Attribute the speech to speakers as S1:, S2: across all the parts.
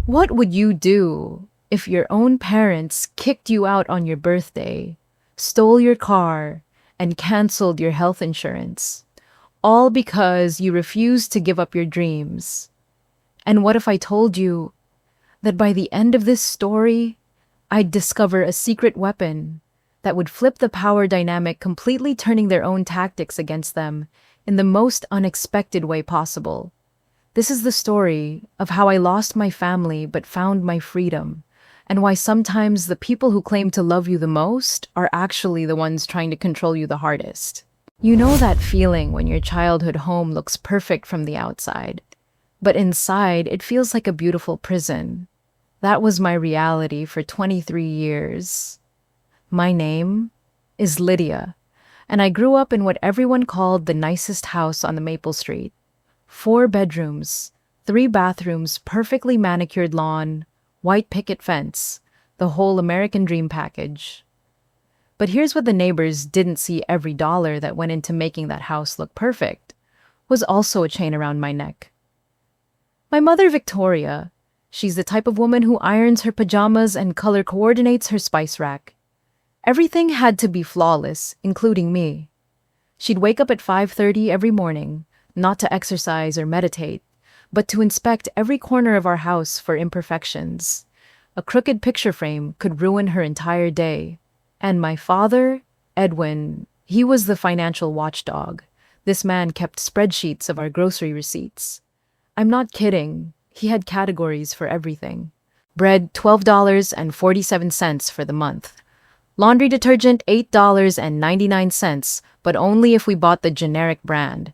S1: What would you do if your own parents kicked you out on your birthday, stole your car, and canceled your health insurance? All because you refused to give up your dreams. And what if I told you that by the end of this story, I'd discover a secret weapon that would flip the power dynamic, completely turning their own tactics against them in the most unexpected way possible? This is the story of how I lost my family but found my freedom, and why sometimes the people who claim to love you the most are actually the ones trying to control you the hardest. You know that feeling when your childhood home looks perfect from the outside, but inside it feels like a beautiful prison. That was my reality for 23 years. My name is Lydia, and I grew up in what everyone called the nicest house on the Maple Street. 4 bedrooms, 3 bathrooms, perfectly manicured lawn, white picket fence, the whole American dream package. But here's what the neighbors didn't see: every dollar that went into making that house look perfect was also a chain around my neck. My mother, Victoria, she's the type of woman who irons her pajamas and color coordinates her spice rack. Everything had to be flawless, including me. She'd wake up at 5:30 every morning, not to exercise or meditate, but to inspect every corner of our house for imperfections. A crooked picture frame could ruin her entire day. And my father, Edwin, he was the financial watchdog. This man kept spreadsheets of our grocery receipts. I'm not kidding. He had categories for everything. Bread, $12.47 for the month. Laundry detergent, $8.99, but only if we bought the generic brand.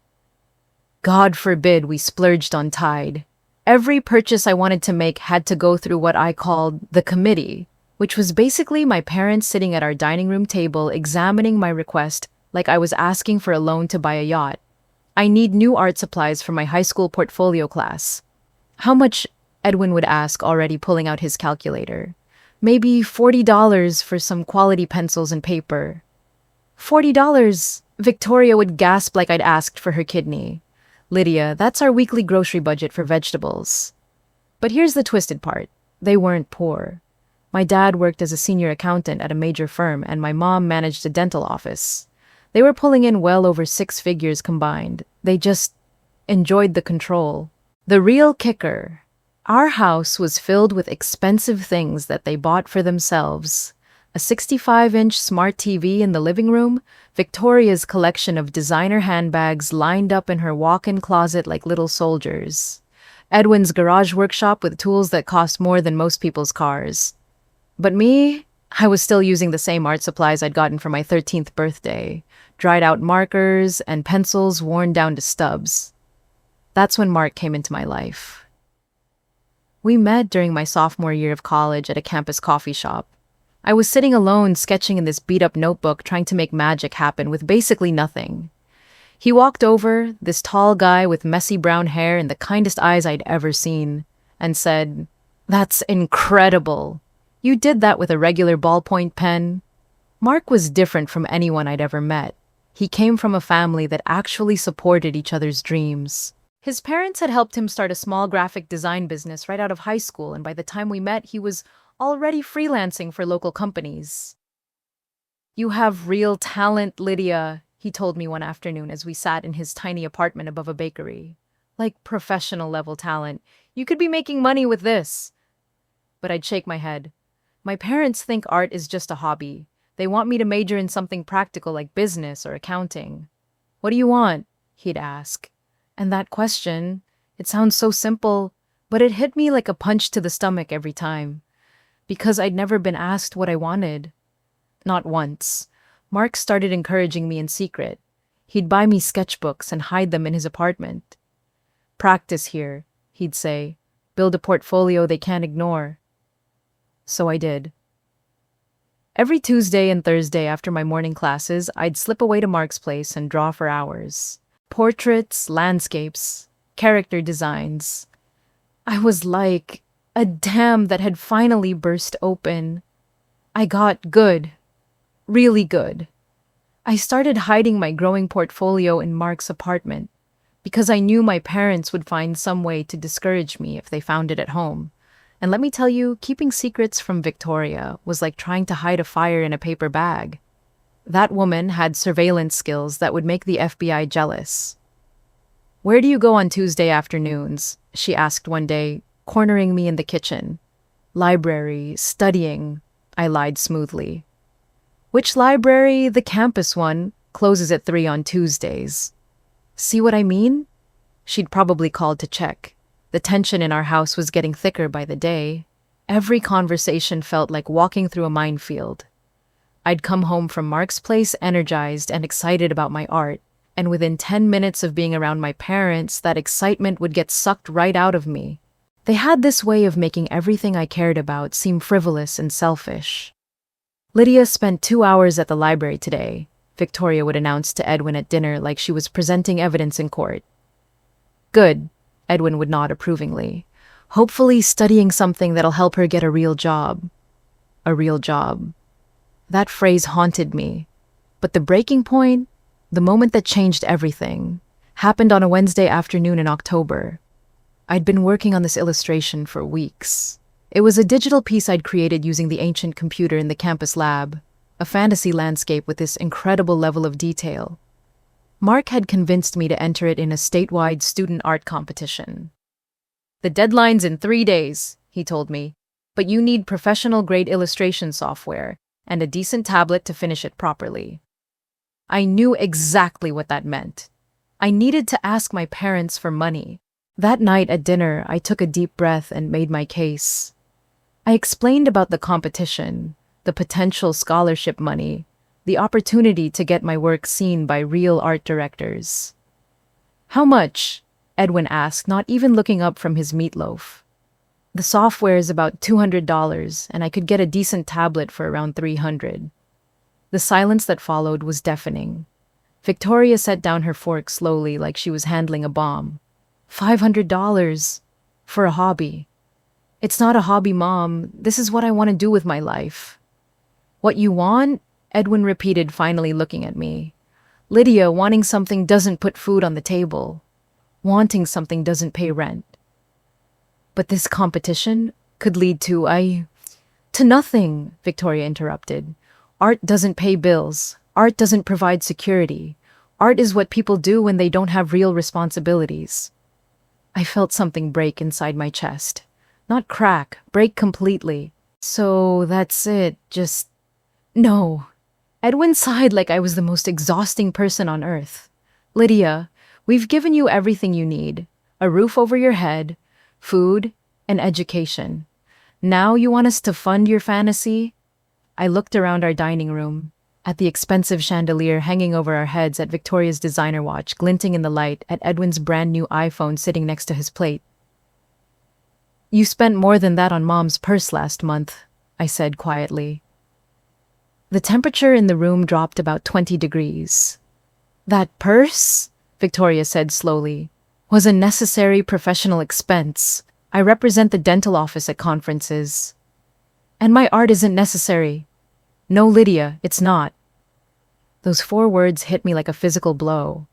S1: God forbid we splurged on Tide. Every purchase I wanted to make had to go through what I called the committee, which was basically my parents sitting at our dining room table examining my request like I was asking for a loan to buy a yacht. I need new art supplies for my high school portfolio class. How much? Edwin would ask, already pulling out his calculator. Maybe $40 for some quality pencils and paper. $40? Victoria would gasp like I'd asked for her kidney. Lydia, that's our weekly grocery budget for vegetables. But here's the twisted part. They weren't poor. My dad worked as a senior accountant at a major firm, and my mom managed a dental office. They were pulling in well over 6 figures combined. They just enjoyed the control. The real kicker: our house was filled with expensive things that they bought for themselves. A 65-inch smart TV in the living room, Victoria's collection of designer handbags lined up in her walk-in closet like little soldiers, Edwin's garage workshop with tools that cost more than most people's cars. But me, I was still using the same art supplies I'd gotten for my 13th birthday, dried-out markers and pencils worn down to stubs. That's when Mark came into my life. We met during my sophomore year of college at a campus coffee shop. I was sitting alone sketching in this beat-up notebook, trying to make magic happen with basically nothing. He walked over, this tall guy with messy brown hair and the kindest eyes I'd ever seen, and said, "That's incredible. You did that with a regular ballpoint pen?" Mark was different from anyone I'd ever met. He came from a family that actually supported each other's dreams. His parents had helped him start a small graphic design business right out of high school, and by the time we met, he was already freelancing for local companies. "You have real talent, Lydia," he told me one afternoon as we sat in his tiny apartment above a bakery. "Like professional level talent. You could be making money with this." But I'd shake my head. My parents think art is just a hobby. They want me to major in something practical like business or accounting. "What do you want?" he'd ask. And that question, it sounds so simple, but it hit me like a punch to the stomach every time. Because I'd never been asked what I wanted. Not once. Mark started encouraging me in secret. He'd buy me sketchbooks and hide them in his apartment. "Practice here," he'd say. "Build a portfolio they can't ignore." So I did. Every Tuesday and Thursday after my morning classes, I'd slip away to Mark's place and draw for hours. Portraits, landscapes, character designs. I was like a dam that had finally burst open. I got good. Really good. I started hiding my growing portfolio in Mark's apartment because I knew my parents would find some way to discourage me if they found it at home. And let me tell you, keeping secrets from Victoria was like trying to hide a fire in a paper bag. That woman had surveillance skills that would make the FBI jealous. "Where do you go on Tuesday afternoons?" she asked one day, cornering me in the kitchen. "Library, studying," I lied smoothly. "Which library? The campus one. Closes at 3 on Tuesdays." "See what I mean?" She'd probably called to check. The tension in our house was getting thicker by the day. Every conversation felt like walking through a minefield. I'd come home from Mark's place energized and excited about my art, and within 10 minutes of being around my parents, that excitement would get sucked right out of me. They had this way of making everything I cared about seem frivolous and selfish. "Lydia spent 2 hours at the library today," Victoria would announce to Edwin at dinner like she was presenting evidence in court. "Good," Edwin would nod approvingly. "Hopefully studying something that'll help her get a real job." A real job. That phrase haunted me. But the breaking point, the moment that changed everything, happened on a Wednesday afternoon in October. I'd been working on this illustration for weeks. It was a digital piece I'd created using the ancient computer in the campus lab, a fantasy landscape with this incredible level of detail. Mark had convinced me to enter it in a statewide student art competition. "The deadline's in 3 days," he told me, "but you need professional-grade illustration software and a decent tablet to finish it properly." I knew exactly what that meant. I needed to ask my parents for money. That night at dinner, I took a deep breath and made my case. I explained about the competition, the potential scholarship money, the opportunity to get my work seen by real art directors. "How much?" Edwin asked, not even looking up from his meatloaf. "The software is about $200, and I could get a decent tablet for around $300. The silence that followed was deafening. Victoria set down her fork slowly like she was handling a bomb. $500 for a hobby. "It's not a hobby, Mom. This is what I want to do with my life." "What you want?" Edwin repeated, finally looking at me. "Lydia, wanting something doesn't put food on the table. Wanting something doesn't pay rent." "But this competition could lead to nothing," Victoria interrupted. "Art doesn't pay bills. Art doesn't provide security. Art is what people do when they don't have real responsibilities." I felt something break inside my chest. Not crack, break completely. "So that's it, just..." "No." Edwin sighed like I was the most exhausting person on earth. "Lydia, we've given you everything you need. A roof over your head, food, and education. Now you want us to fund your fantasy?" I looked around our dining room, at the expensive chandelier hanging over our heads, at Victoria's designer watch glinting in the light, at Edwin's brand new iPhone sitting next to his plate. "You spent more than that on Mom's purse last month," I said quietly. The temperature in the room dropped about 20 degrees. "That purse," Victoria said slowly, "was a necessary professional expense. I represent the dental office at conferences. And my art isn't necessary. No, Lydia, it's not." Those 4 words hit me like a physical blow.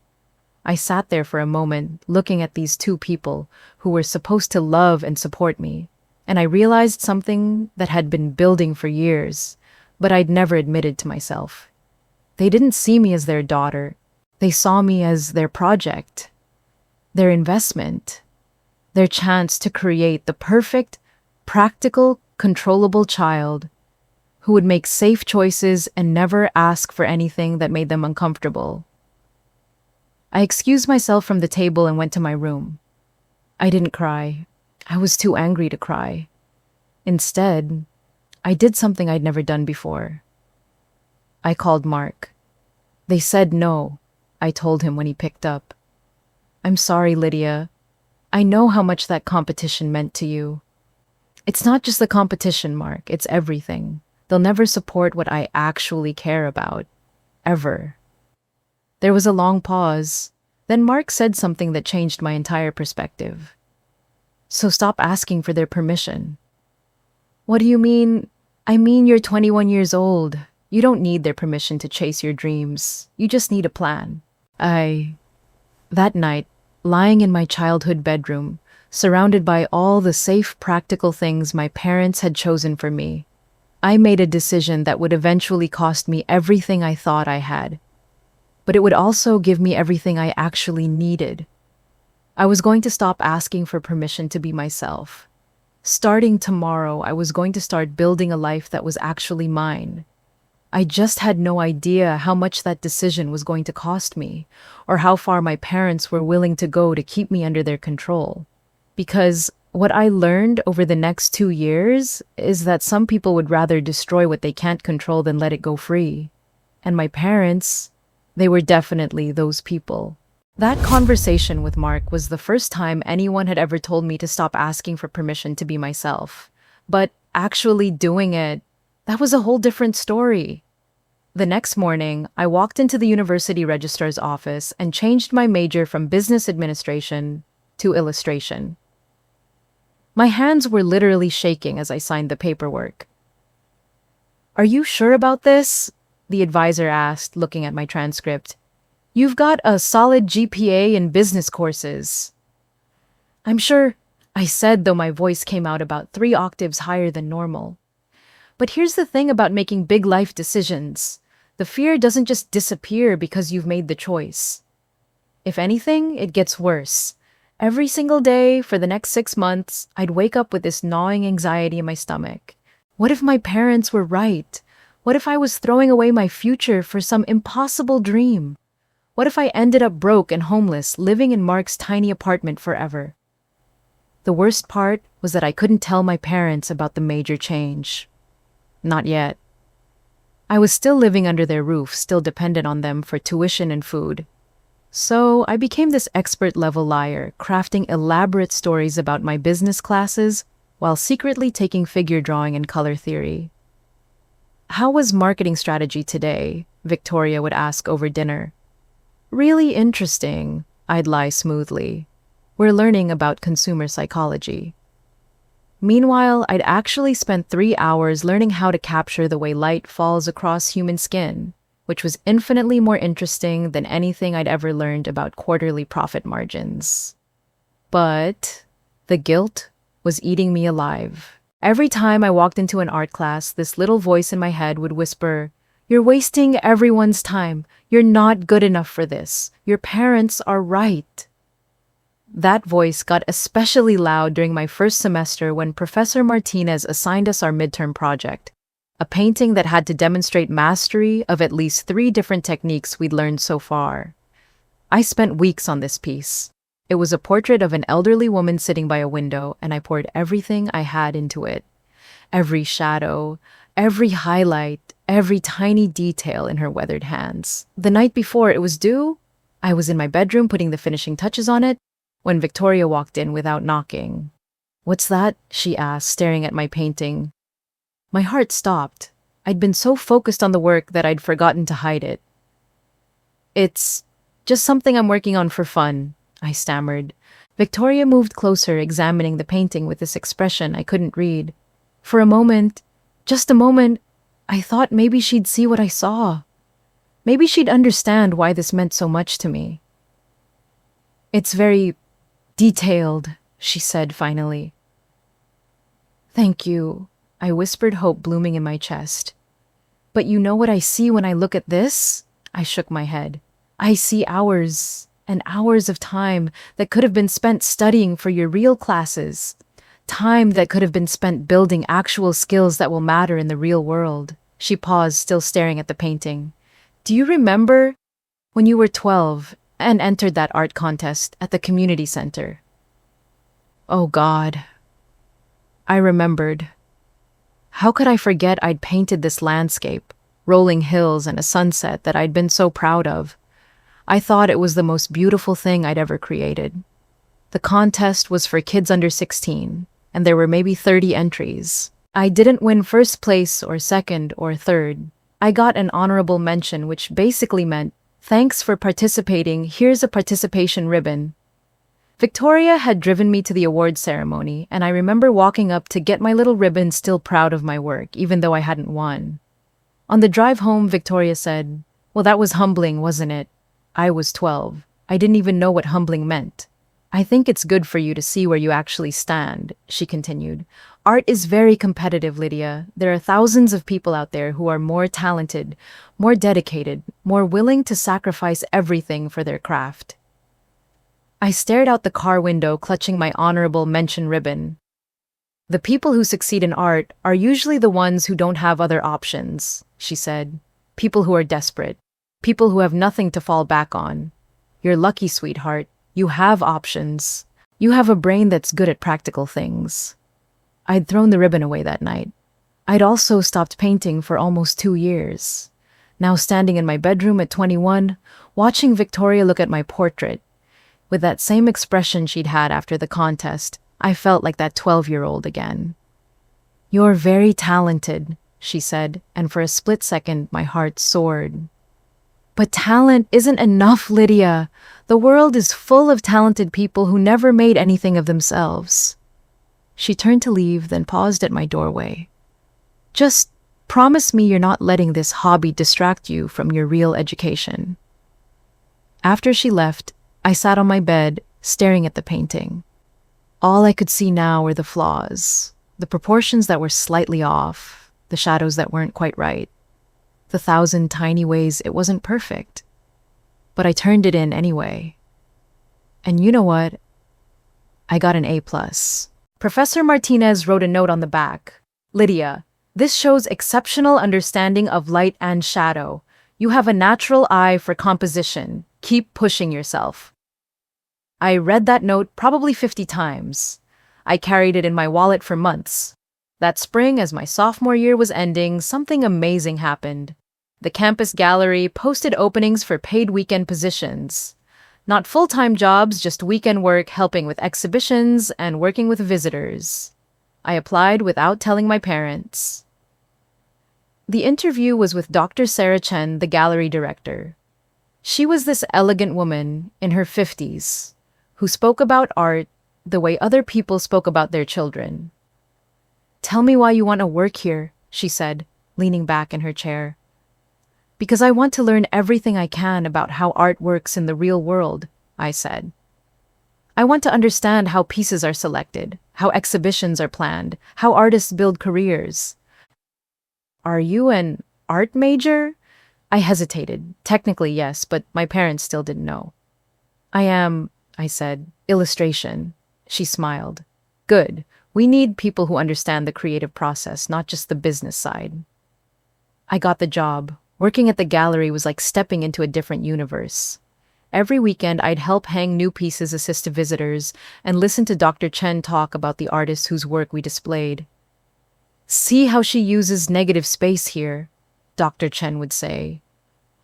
S1: I sat there for a moment, looking at these 2 people who were supposed to love and support me, and I realized something that had been building for years, but I'd never admitted to myself. They didn't see me as their daughter. They saw me as their project, their investment, their chance to create the perfect, practical, controllable child who would make safe choices and never ask for anything that made them uncomfortable. I excused myself from the table and went to my room. I didn't cry. I was too angry to cry. Instead, I did something I'd never done before. I called Mark. "They said no," I told him when he picked up. "I'm sorry, Lydia. I know how much that competition meant to you." "It's not just the competition, Mark. It's everything. They'll never support what I actually care about. Ever." There was a long pause. Then Mark said something that changed my entire perspective. "So stop asking for their permission." "What do you mean?" "I mean, you're 21 years old. You don't need their permission to chase your dreams. You just need a plan." That night, lying in my childhood bedroom, surrounded by all the safe, practical things my parents had chosen for me. I made a decision that would eventually cost me everything I thought I had, but it would also give me everything I actually needed. I was going to stop asking for permission to be myself. Starting tomorrow, I was going to start building a life that was actually mine. I just had no idea how much that decision was going to cost me, or how far my parents were willing to go to keep me under their control. Because what I learned over the next 2 years is that some people would rather destroy what they can't control than let it go free. And my parents, they were definitely those people. That conversation with Mark was the first time anyone had ever told me to stop asking for permission to be myself. But actually doing it, that was a whole different story. The next morning, I walked into the university registrar's office and changed my major from business administration to illustration. My hands were literally shaking as I signed the paperwork. "Are you sure about this?" the advisor asked, looking at my transcript. "You've got a solid GPA in business courses." "I'm sure," I said, though my voice came out about 3 octaves higher than normal. But here's the thing about making big life decisions. The fear doesn't just disappear because you've made the choice. If anything, it gets worse. Every single day for the next 6 months, I'd wake up with this gnawing anxiety in my stomach. What if my parents were right? What if I was throwing away my future for some impossible dream? What if I ended up broke and homeless, living in Mark's tiny apartment forever? The worst part was that I couldn't tell my parents about the major change. Not yet. I was still living under their roof, still dependent on them for tuition and food. So I became this expert-level liar, crafting elaborate stories about my business classes while secretly taking figure drawing and color theory. "How was marketing strategy today?" Victoria would ask over dinner. "Really interesting," I'd lie smoothly. "We're learning about consumer psychology." Meanwhile, I'd actually spent 3 hours learning how to capture the way light falls across human skin, which was infinitely more interesting than anything I'd ever learned about quarterly profit margins. But the guilt was eating me alive. Every time I walked into an art class, this little voice in my head would whisper, "You're wasting everyone's time. You're not good enough for this. Your parents are right." That voice got especially loud during my first semester when Professor Martinez assigned us our midterm project, a painting that had to demonstrate mastery of at least 3 different techniques we'd learned so far. I spent weeks on this piece. It was a portrait of an elderly woman sitting by a window, and I poured everything I had into it. Every shadow, every highlight, every tiny detail in her weathered hands. The night before it was due, I was in my bedroom putting the finishing touches on it, when Victoria walked in without knocking. "What's that?" she asked, staring at my painting. My heart stopped. I'd been so focused on the work that I'd forgotten to hide it. "It's just something I'm working on for fun," I stammered. Victoria moved closer, examining the painting with this expression I couldn't read. For a moment, just a moment, I thought maybe she'd see what I saw. Maybe she'd understand why this meant so much to me. "It's very detailed," she said finally. "Thank you," I whispered, hope blooming in my chest. "But you know what I see when I look at this?" I shook my head. "I see hours and hours of time that could have been spent studying for your real classes. Time that could have been spent building actual skills that will matter in the real world." She paused, still staring at the painting. "Do you remember when you were 12 and entered that art contest at the community center?" Oh God. I remembered. How could I forget I'd painted this landscape, rolling hills and a sunset that I'd been so proud of? I thought it was the most beautiful thing I'd ever created. The contest was for kids under 16, and there were maybe 30 entries. I didn't win first place or second or third. I got an honorable mention, which basically meant, "Thanks for participating, here's a participation ribbon." Victoria had driven me to the award ceremony, and I remember walking up to get my little ribbon, still proud of my work, even though I hadn't won. On the drive home, Victoria said, "Well, that was humbling, wasn't it?" I was 12. I didn't even know what humbling meant. I think it's good for you to see where you actually stand, she continued. Art is very competitive, Lydia. There are thousands of people out there who are more talented, more dedicated, more willing to sacrifice everything for their craft. I stared out the car window, clutching my honorable mention ribbon. The people who succeed in art are usually the ones who don't have other options, she said. People who are desperate. People who have nothing to fall back on. You're lucky, sweetheart. You have options. You have a brain that's good at practical things. I'd thrown the ribbon away that night. I'd also stopped painting for almost 2 years. Now standing in my bedroom at 21, watching Victoria look at my portrait, with that same expression she'd had after the contest, I felt like that 12-year-old again. You're very talented, she said, and for a split second my heart soared. But talent isn't enough, Lydia. The world is full of talented people who never made anything of themselves. She turned to leave, then paused at my doorway. Just promise me you're not letting this hobby distract you from your real education. After she left, I sat on my bed, staring at the painting. All I could see now were the flaws, the proportions that were slightly off, the shadows that weren't quite right, the 1,000 tiny ways it wasn't perfect. But I turned it in anyway. And you know what? I got an A+. Professor Martinez wrote a note on the back. Lydia, this shows exceptional understanding of light and shadow. You have a natural eye for composition. Keep pushing yourself. I read that note probably 50 times. I carried it in my wallet for months. That spring, as my sophomore year was ending, something amazing happened. The campus gallery posted openings for paid weekend positions. Not full-time jobs, just weekend work helping with exhibitions and working with visitors. I applied without telling my parents. The interview was with Dr. Sarah Chen, the gallery director. She was this elegant woman in her 50s who spoke about art the way other people spoke about their children. Tell me why you want to work here, she said, leaning back in her chair. Because I want to learn everything I can about how art works in the real world, I said. I want to understand how pieces are selected, how exhibitions are planned, how artists build careers. Are you an art major? I hesitated. Technically, yes, but my parents still didn't know. I am, I said, illustration. She smiled. Good. We need people who understand the creative process, not just the business side. I got the job. Working at the gallery was like stepping into a different universe. Every weekend, I'd help hang new pieces, assist visitors, and listen to Dr. Chen talk about the artists whose work we displayed. See how she uses negative space here, Dr. Chen would say,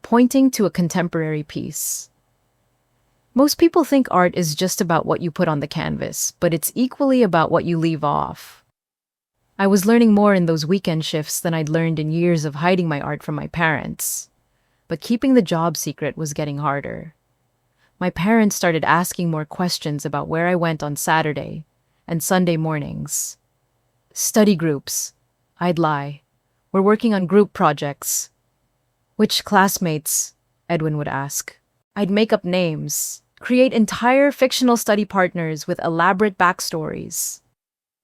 S1: pointing to a contemporary piece. Most people think art is just about what you put on the canvas, but it's equally about what you leave off. I was learning more in those weekend shifts than I'd learned in years of hiding my art from my parents. But keeping the job secret was getting harder. My parents started asking more questions about where I went on Saturday and Sunday mornings. Study groups. I'd lie. We're working on group projects. Which classmates? Edwin would ask. I'd make up names, create entire fictional study partners with elaborate backstories.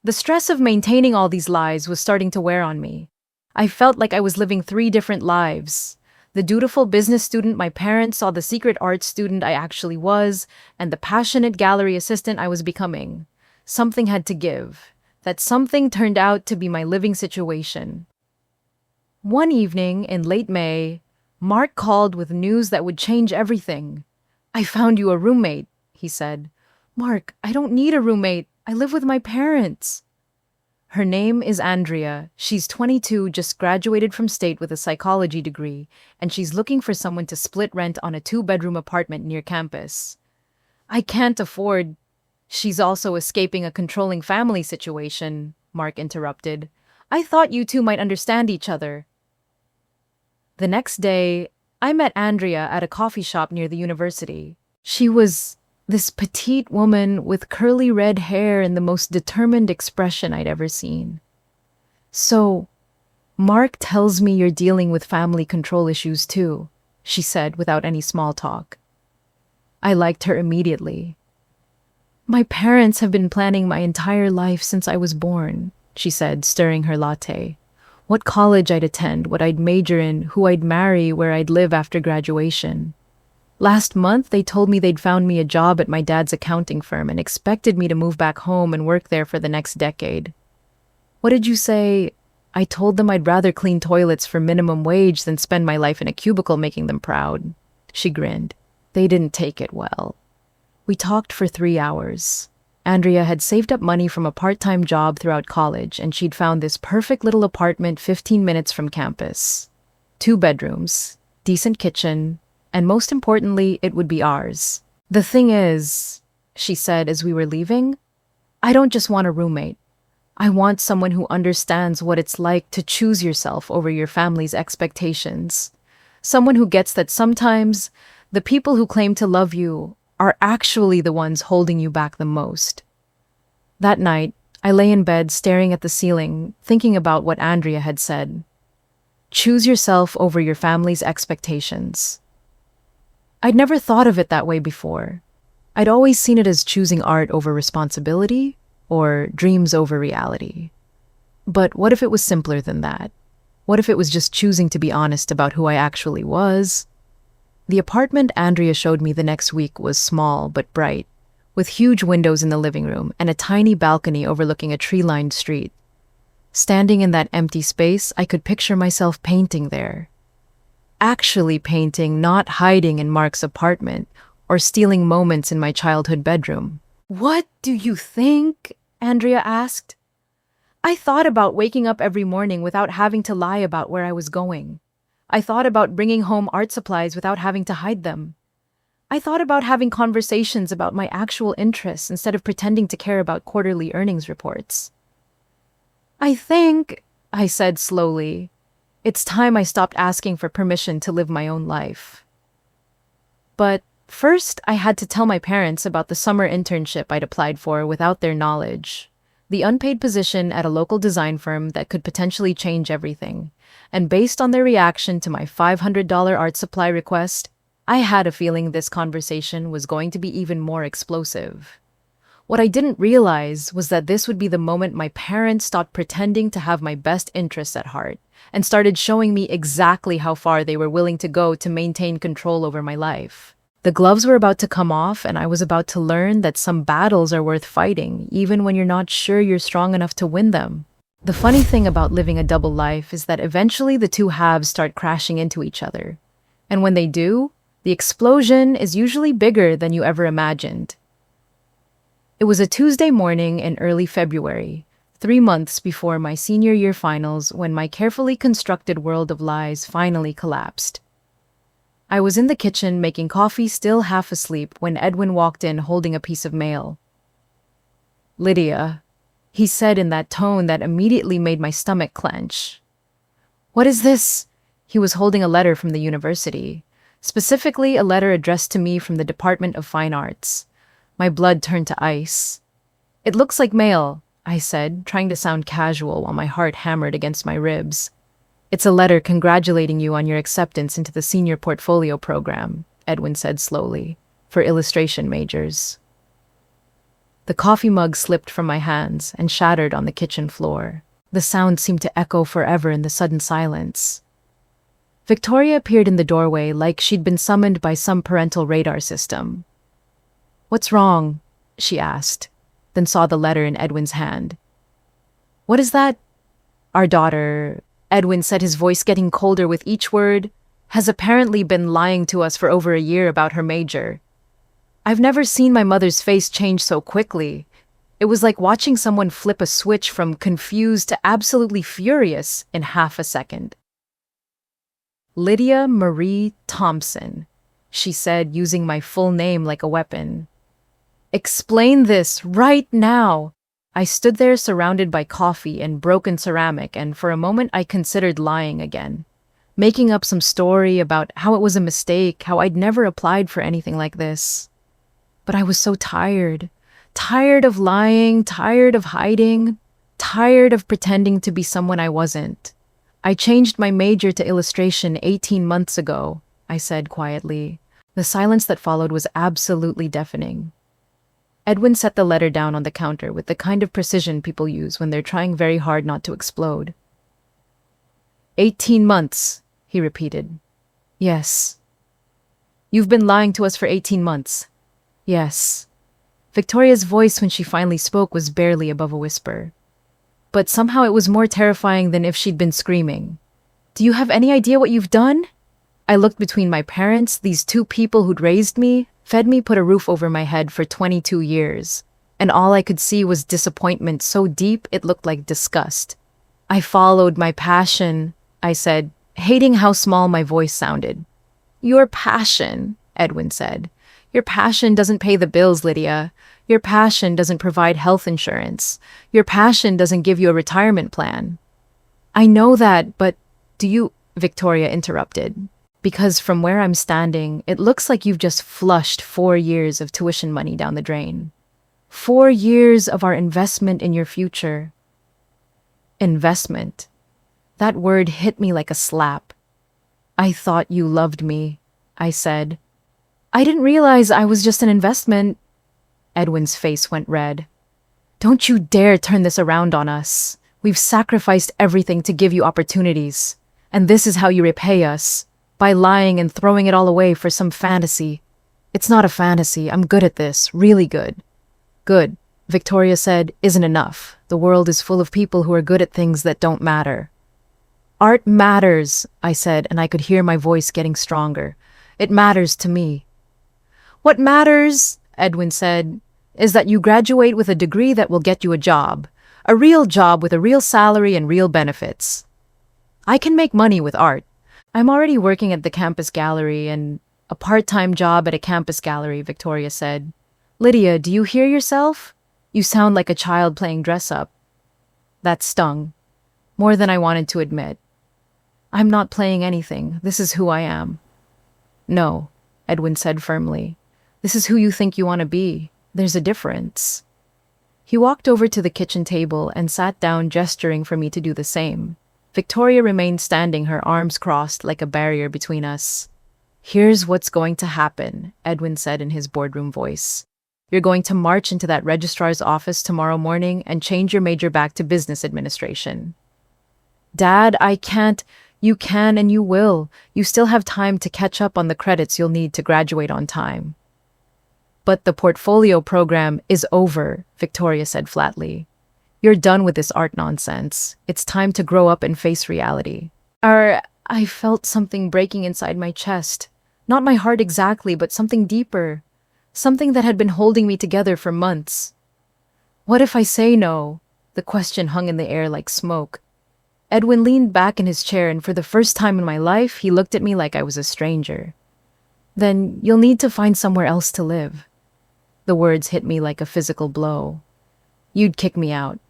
S1: The stress of maintaining all these lies was starting to wear on me. I felt like I was living 3 different lives. The dutiful business student my parents saw the secret art student I actually was, and the passionate gallery assistant I was becoming. Something had to give. That something turned out to be my living situation. One evening in late May, Mark called with news that would change everything. I found you a roommate, he said. Mark, I don't need a roommate. I live with my parents. Her name is Andrea. She's 22, just graduated from state with a psychology degree, and she's looking for someone to split rent on a 2-bedroom apartment near campus. I can't afford. She's also escaping a controlling family situation, Mark interrupted. I thought you two might understand each other. The next day, I met Andrea at a coffee shop near the university. She was this petite woman with curly red hair and the most determined expression I'd ever seen. So, Mark tells me you're dealing with family control issues too, she said without any small talk. I liked her immediately. My parents have been planning my entire life since I was born, she said, stirring her latte. What college I'd attend, what I'd major in, who I'd marry, where I'd live after graduation. Last month, they told me they'd found me a job at my dad's accounting firm and expected me to move back home and work there for the next decade. What did you say? I told them I'd rather clean toilets for minimum wage than spend my life in a cubicle making them proud. She grinned. They didn't take it well. We talked for 3 hours. Andrea had saved up money from a part-time job throughout college, and she'd found this perfect little apartment 15 minutes from campus. 2 bedrooms, decent kitchen, and most importantly, it would be ours. The thing is, she said as we were leaving, I don't just want a roommate. I want someone who understands what it's like to choose yourself over your family's expectations. Someone who gets that sometimes the people who claim to love you are actually the ones holding you back the most. That night, I lay in bed staring at the ceiling, thinking about what Andrea had said. Choose yourself over your family's expectations. I'd never thought of it that way before. I'd always seen it as choosing art over responsibility or dreams over reality. But what if it was simpler than that? What if it was just choosing to be honest about who I actually was? The apartment Andrea showed me the next week was small but bright, with huge windows in the living room and a tiny balcony overlooking a tree-lined street. Standing in that empty space, I could picture myself painting there. Actually painting, not hiding in Mark's apartment or stealing moments in my childhood bedroom. What do you think? Andrea asked. I thought about waking up every morning without having to lie about where I was going. I thought about bringing home art supplies without having to hide them. I thought about having conversations about my actual interests instead of pretending to care about quarterly earnings reports. I think, I said slowly, it's time I stopped asking for permission to live my own life. But first, I had to tell my parents about the summer internship I'd applied for without their knowledge. The unpaid position at a local design firm that could potentially change everything. And based on their reaction to my $500 art supply request, I had a feeling this conversation was going to be even more explosive. What I didn't realize was that this would be the moment my parents stopped pretending to have my best interests at heart and started showing me exactly how far they were willing to go to maintain control over my life. The gloves were about to come off, and I was about to learn that some battles are worth fighting, even when you're not sure you're strong enough to win them. The funny thing about living a double life is that eventually the two halves start crashing into each other. And when they do, the explosion is usually bigger than you ever imagined. It was a Tuesday morning in early February, 3 months before my senior year finals, when my carefully constructed world of lies finally collapsed. I was in the kitchen making coffee, still half asleep, when Edwin walked in holding a piece of mail. Lydia, he said in that tone that immediately made my stomach clench. What is this? He was holding a letter from the university, specifically a letter addressed to me from the Department of Fine Arts. My blood turned to ice. It looks like mail, I said, trying to sound casual while my heart hammered against my ribs. It's a letter congratulating you on your acceptance into the senior portfolio program, Edwin said slowly, for illustration majors. The coffee mug slipped from my hands and shattered on the kitchen floor. The sound seemed to echo forever in the sudden silence. Victoria appeared in the doorway like she'd been summoned by some parental radar system. What's wrong? She asked, then saw the letter in Edwin's hand. What is that? Our daughter, Edwin said, his voice getting colder with each word, has apparently been lying to us for over a year about her major. I've never seen my mother's face change so quickly. It was like watching someone flip a switch from confused to absolutely furious in half a second. Lydia Marie Thompson, she said, using my full name like a weapon. Explain this right now. I stood there surrounded by coffee and broken ceramic, and for a moment I considered lying again, making up some story about how it was a mistake, how I'd never applied for anything like this. But I was so tired. Tired of lying, tired of hiding, tired of pretending to be someone I wasn't. I changed my major to illustration 18 months ago, I said quietly. The silence that followed was absolutely deafening. Edwin set the letter down on the counter with the kind of precision people use when they're trying very hard not to explode. 18 months, he repeated. Yes. You've been lying to us for 18 months. Yes. Victoria's voice when she finally spoke was barely above a whisper. But somehow it was more terrifying than if she'd been screaming. Do you have any idea what you've done? I looked between my parents, these two people who'd raised me, fed me, put a roof over my head for 22 years, and all I could see was disappointment so deep it looked like disgust. I followed my passion, I said, hating how small my voice sounded. Your passion, Edwin said. Your passion doesn't pay the bills, Lydia. Your passion doesn't provide health insurance. Your passion doesn't give you a retirement plan. I know that, but do you... Victoria interrupted. Because from where I'm standing, it looks like you've just flushed 4 years of tuition money down the drain. 4 years of our investment in your future. Investment. That word hit me like a slap. I thought you loved me, I said. I didn't realize I was just an investment. Edwin's face went red. Don't you dare turn this around on us. We've sacrificed everything to give you opportunities. And this is how you repay us. By lying and throwing it all away for some fantasy. It's not a fantasy. I'm good at this. Really good. Good, Victoria said, isn't enough. The world is full of people who are good at things that don't matter. Art matters, I said, and I could hear my voice getting stronger. It matters to me. What matters, Edwin said, is that you graduate with a degree that will get you a job. A real job with a real salary and real benefits. I can make money with art. I'm already working at the campus gallery and a part-time job at a campus gallery, Victoria said. Lydia, do you hear yourself? You sound like a child playing dress-up. That stung. More than I wanted to admit. I'm not playing anything. This is who I am. No, Edwin said firmly. This is who you think you want to be. There's a difference. He walked over to the kitchen table and sat down, gesturing for me to do the same. Victoria remained standing, her arms crossed like a barrier between us. Here's what's going to happen, Edwin said in his boardroom voice. You're going to march into that registrar's office tomorrow morning and change your major back to business administration. Dad, I can't. You can and you will. You still have time to catch up on the credits you'll need to graduate on time. But the portfolio program is over, Victoria said flatly. You're done with this art nonsense. It's time to grow up and face reality. I felt something breaking inside my chest. Not my heart exactly, but something deeper. Something that had been holding me together for months. What if I say no? The question hung in the air like smoke. Edwin leaned back in his chair, and for the first time in my life, he looked at me like I was a stranger. Then you'll need to find somewhere else to live. The words hit me like a physical blow. You'd kick me out.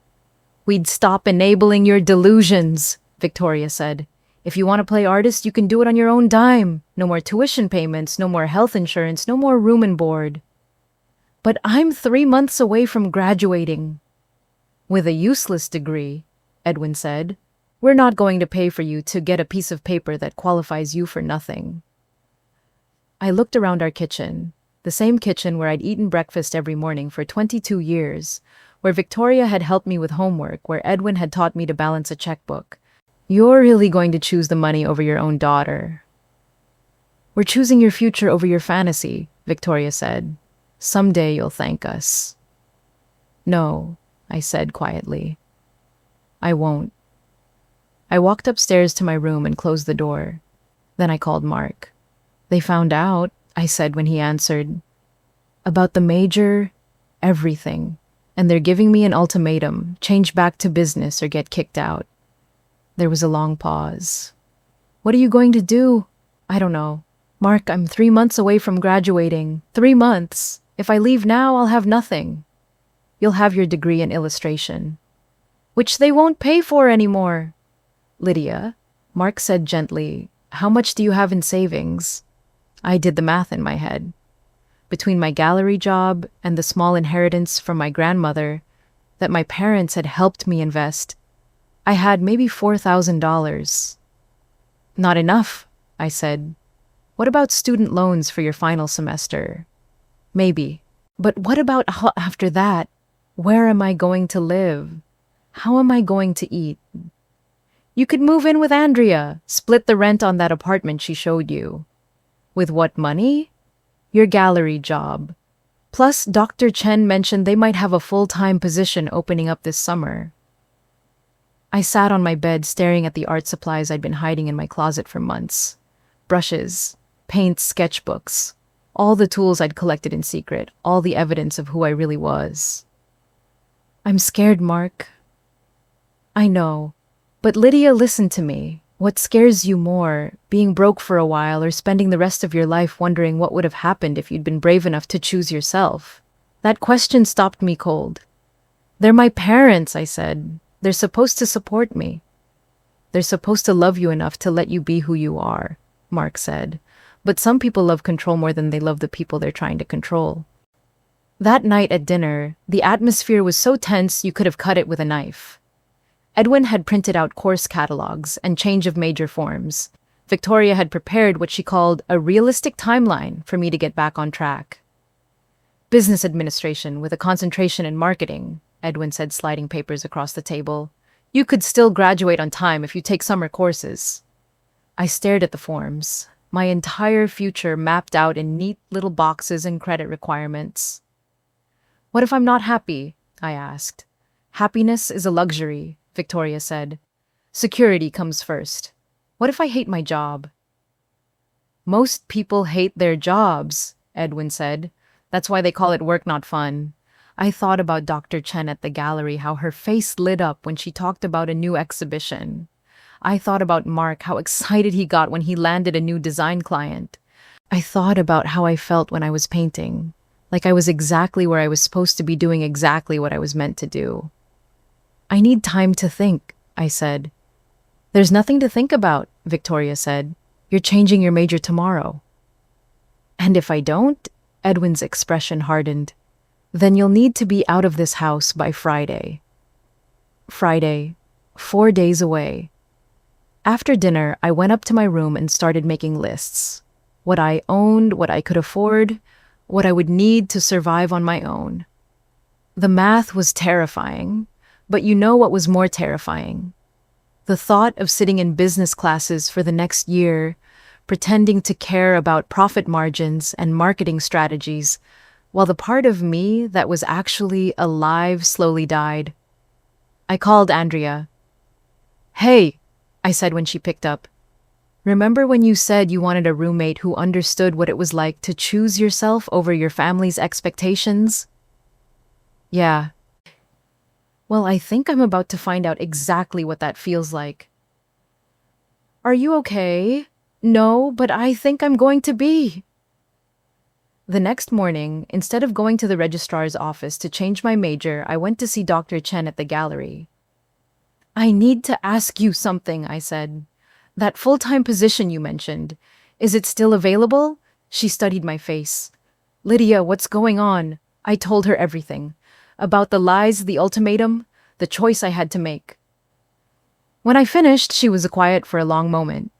S1: We'd stop enabling your delusions, Victoria said. If you want to play artist, you can do it on your own dime. No more tuition payments, no more health insurance, no more room and board. But I'm 3 months away from graduating. With a useless degree, Edwin said. We're not going to pay for you to get a piece of paper that qualifies you for nothing. I looked around our kitchen, the same kitchen where I'd eaten breakfast every morning for 22 years, where Victoria had helped me with homework, where Edwin had taught me to balance a checkbook. You're really going to choose the money over your own daughter. We're choosing your future over your fantasy, Victoria said. Someday you'll thank us. No, I said quietly. I won't. I walked upstairs to my room and closed the door. Then I called Mark. They found out, I said when he answered. About the major, everything. And they're giving me an ultimatum, change back to business or get kicked out. There was a long pause. What are you going to do? I don't know. Mark, I'm 3 months away from graduating. 3 months. If I leave now, I'll have nothing. You'll have your degree in illustration. Which they won't pay for anymore. Lydia, Mark said gently, how much do you have in savings? I did the math in my head. Between my gallery job and the small inheritance from my grandmother that my parents had helped me invest, I had maybe $4,000. Not enough, I said. What about student loans for your final semester? Maybe. But what about after that? Where am I going to live? How am I going to eat? You could move in with Andrea, split the rent on that apartment she showed you. With what money? Your gallery job. Plus, Dr. Chen mentioned they might have a full-time position opening up this summer. I sat on my bed staring at the art supplies I'd been hiding in my closet for months. Brushes, paints, sketchbooks, all the tools I'd collected in secret, all the evidence of who I really was. I'm scared, Mark. I know. But Lydia, listen to me. What scares you more, being broke for a while or spending the rest of your life wondering what would have happened if you'd been brave enough to choose yourself? That question stopped me cold. They're my parents, I said. They're supposed to support me. They're supposed to love you enough to let you be who you are, Mark said. But some people love control more than they love the people they're trying to control. That night at dinner, the atmosphere was so tense you could have cut it with a knife. Edwin had printed out course catalogs and change of major forms. Victoria had prepared what she called a realistic timeline for me to get back on track. Business administration with a concentration in marketing, Edwin said, sliding papers across the table. You could still graduate on time if you take summer courses. I stared at the forms, my entire future mapped out in neat little boxes and credit requirements. What if I'm not happy? I asked. Happiness is a luxury, Victoria said. Security comes first. What if I hate my job? Most people hate their jobs, Edwin said. That's why they call it work, not fun. I thought about Dr. Chen at the gallery, how her face lit up when she talked about a new exhibition. I thought about Mark, how excited he got when he landed a new design client. I thought about how I felt when I was painting, like I was exactly where I was supposed to be doing exactly what I was meant to do. I need time to think, I said. There's nothing to think about, Victoria said. You're changing your major tomorrow. And if I don't? Edwin's expression hardened. Then you'll need to be out of this house by Friday. Friday, 4 days away. After dinner, I went up to my room and started making lists. What I owned, what I could afford, what I would need to survive on my own. The math was terrifying, but you know what was more terrifying? The thought of sitting in business classes for the next year, pretending to care about profit margins and marketing strategies, while the part of me that was actually alive slowly died. I called Andrea. Hey, I said when she picked up. Remember when you said you wanted a roommate who understood what it was like to choose yourself over your family's expectations? Yeah. Well, I think I'm about to find out exactly what that feels like. Are you okay? No, but I think I'm going to be. The next morning, instead of going to the registrar's office to change my major, I went to see Dr. Chen at the gallery. I need to ask you something, I said. That full-time position you mentioned, is it still available? She studied my face. Lydia, what's going on? I told her everything. About the lies, the ultimatum, the choice I had to make. When I finished, she was quiet for a long moment.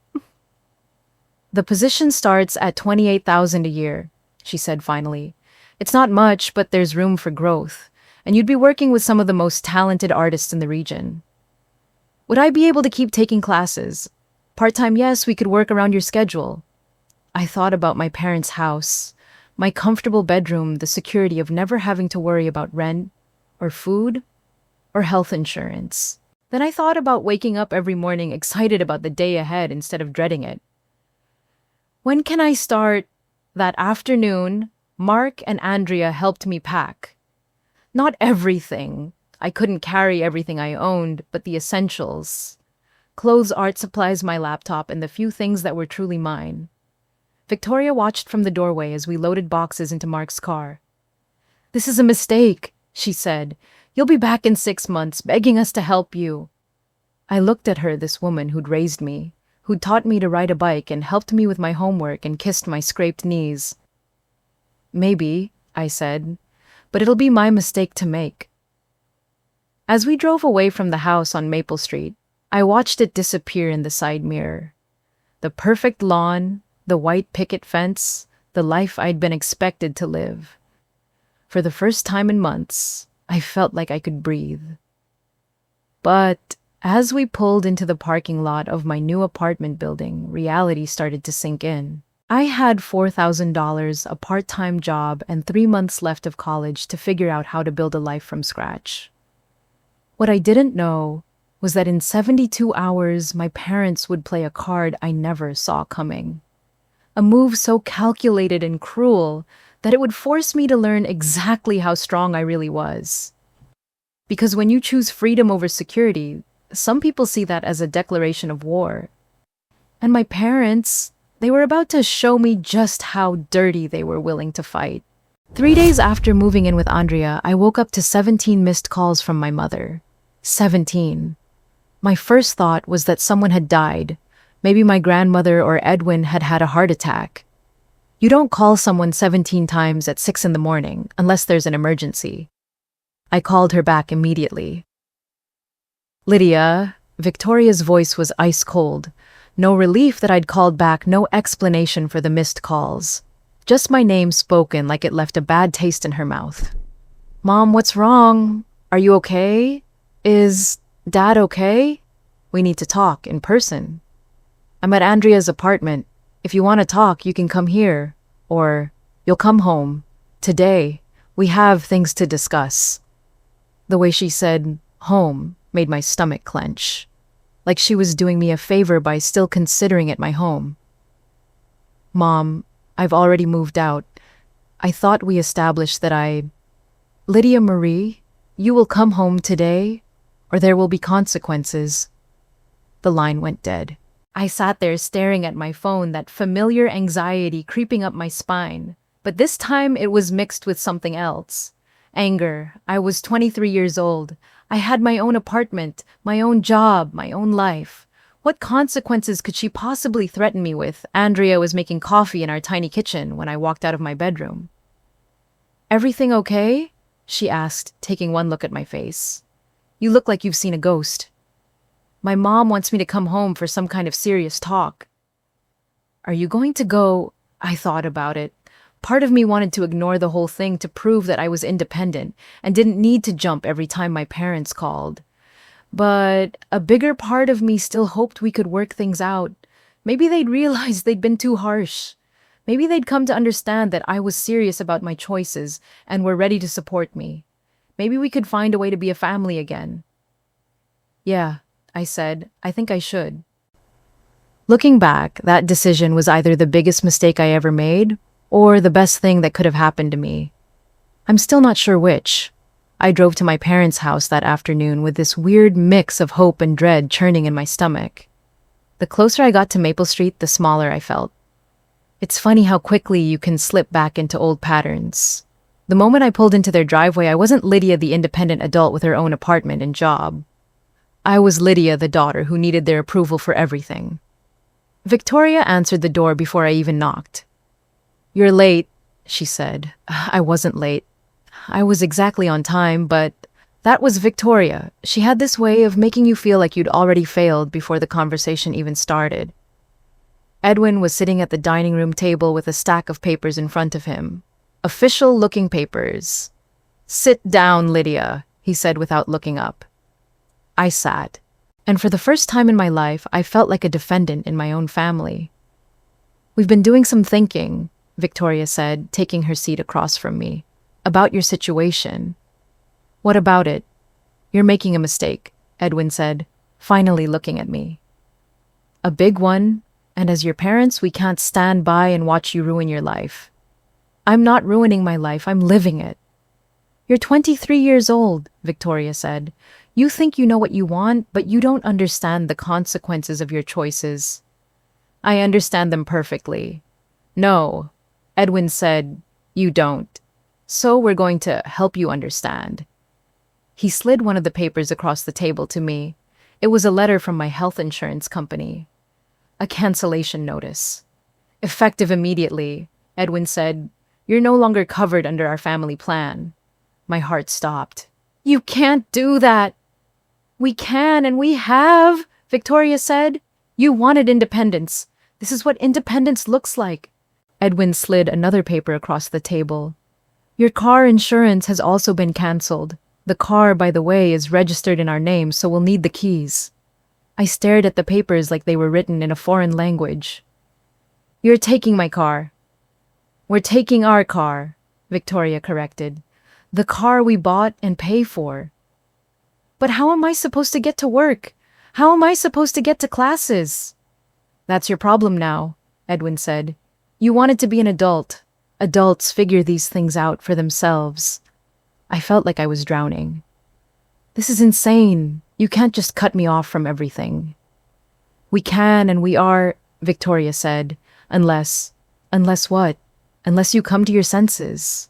S1: The position starts at $28,000 a year, she said finally. It's not much, but there's room for growth, and you'd be working with some of the most talented artists in the region. Would I be able to keep taking classes? Part-time, yes, we could work around your schedule. I thought about my parents' house, my comfortable bedroom, the security of never having to worry about rent, or food, or health insurance. Then I thought about waking up every morning excited about the day ahead instead of dreading it. When can I start? That afternoon, Mark and Andrea helped me pack. Not everything. I couldn't carry everything I owned, but the essentials. Clothes, art supplies, my laptop, and the few things that were truly mine. Victoria watched from the doorway as we loaded boxes into Mark's car. This is a mistake, she said. You'll be back in 6 months, begging us to help you. I looked at her, this woman who'd raised me, who'd taught me to ride a bike and helped me with my homework and kissed my scraped knees. Maybe, I said, but it'll be my mistake to make. As we drove away from the house on Maple Street, I watched it disappear in the side mirror. The perfect lawn, the white picket fence, the life I'd been expected to live. For the first time in months, I felt like I could breathe. But as we pulled into the parking lot of my new apartment building, reality started to sink in. I had $4,000, a part-time job, and 3 months left of college to figure out how to build a life from scratch. What I didn't know was that in 72 hours, my parents would play a card I never saw coming. A move so calculated and cruel that it would force me to learn exactly how strong I really was. Because when you choose freedom over security, some people see that as a declaration of war. And my parents, they were about to show me just how dirty they were willing to fight. 3 days after moving in with Andrea, I woke up to 17 missed calls from my mother. 17. My first thought was that someone had died. Maybe my grandmother or Edwin had had a heart attack. You don't call someone 17 times at 6 in the morning unless there's an emergency. I called her back immediately. Lydia, Victoria's voice was ice cold. No relief that I'd called back, no explanation for the missed calls. Just my name spoken like it left a bad taste in her mouth. Mom, what's wrong? Are you okay? Is Dad okay? We need to talk in person. I'm at Andrea's apartment. If you want to talk, you can come here. Or you'll come home. Today, we have things to discuss. The way she said home made my stomach clench. Like she was doing me a favor by still considering it my home. Mom, I've already moved out. I thought we established that Lydia Marie, you will come home today, or there will be consequences. The line went dead. I sat there staring at my phone, that familiar anxiety creeping up my spine. But this time it was mixed with something else. Anger. I was 23 years old. I had my own apartment, my own job, my own life. What consequences could she possibly threaten me with? Andrea was making coffee in our tiny kitchen when I walked out of my bedroom. Everything okay? She asked, taking one look at my face. You look like you've seen a ghost. My mom wants me to come home for some kind of serious talk. Are you going to go? I thought about it. Part of me wanted to ignore the whole thing to prove that I was independent and didn't need to jump every time my parents called. But a bigger part of me still hoped we could work things out. Maybe they'd realize they'd been too harsh. Maybe they'd come to understand that I was serious about my choices and were ready to support me. Maybe we could find a way to be a family again. Yeah, I said, I think I should. Looking back, that decision was either the biggest mistake I ever made or the best thing that could have happened to me. I'm still not sure which. I drove to my parents' house that afternoon with this weird mix of hope and dread churning in my stomach. The closer I got to Maple Street, the smaller I felt. It's funny how quickly you can slip back into old patterns. The moment I pulled into their driveway, I wasn't Lydia, the independent adult with her own apartment and job. I was Lydia, the daughter who needed their approval for everything. Victoria answered the door before I even knocked. You're late, she said. I wasn't late. I was exactly on time, but that was Victoria. She had this way of making you feel like you'd already failed before the conversation even started. Edwin was sitting at the dining room table with a stack of papers in front of him. Official-looking papers. Sit down, Lydia, he said without looking up. I sat, and for the first time in my life, I felt like a defendant in my own family. We've been doing some thinking, Victoria said, taking her seat across from me, about your situation. What about it? You're making a mistake, Edwin said, finally looking at me. A big one, and as your parents, we can't stand by and watch you ruin your life. I'm not ruining my life, I'm living it. You're 23 years old, Victoria said. You think you know what you want, but you don't understand the consequences of your choices. I understand them perfectly. No, Edwin said, you don't. So we're going to help you understand. He slid one of the papers across the table to me. It was a letter from my health insurance company. A cancellation notice. Effective immediately, Edwin said, you're no longer covered under our family plan. My heart stopped. You can't do that. We can and we have, Victoria said. You wanted independence. This is what independence looks like. Edwin slid another paper across the table. Your car insurance has also been canceled. The car, by the way, is registered in our name, so we'll need the keys. I stared at the papers like they were written in a foreign language. You're taking my car. We're taking our car, Victoria corrected. The car we bought and pay for. But how am I supposed to get to work? How am I supposed to get to classes? That's your problem now, Edwin said. You wanted to be an adult. Adults figure these things out for themselves. I felt like I was drowning. This is insane. You can't just cut me off from everything. We can and we are, Victoria said, unless what? Unless you come to your senses.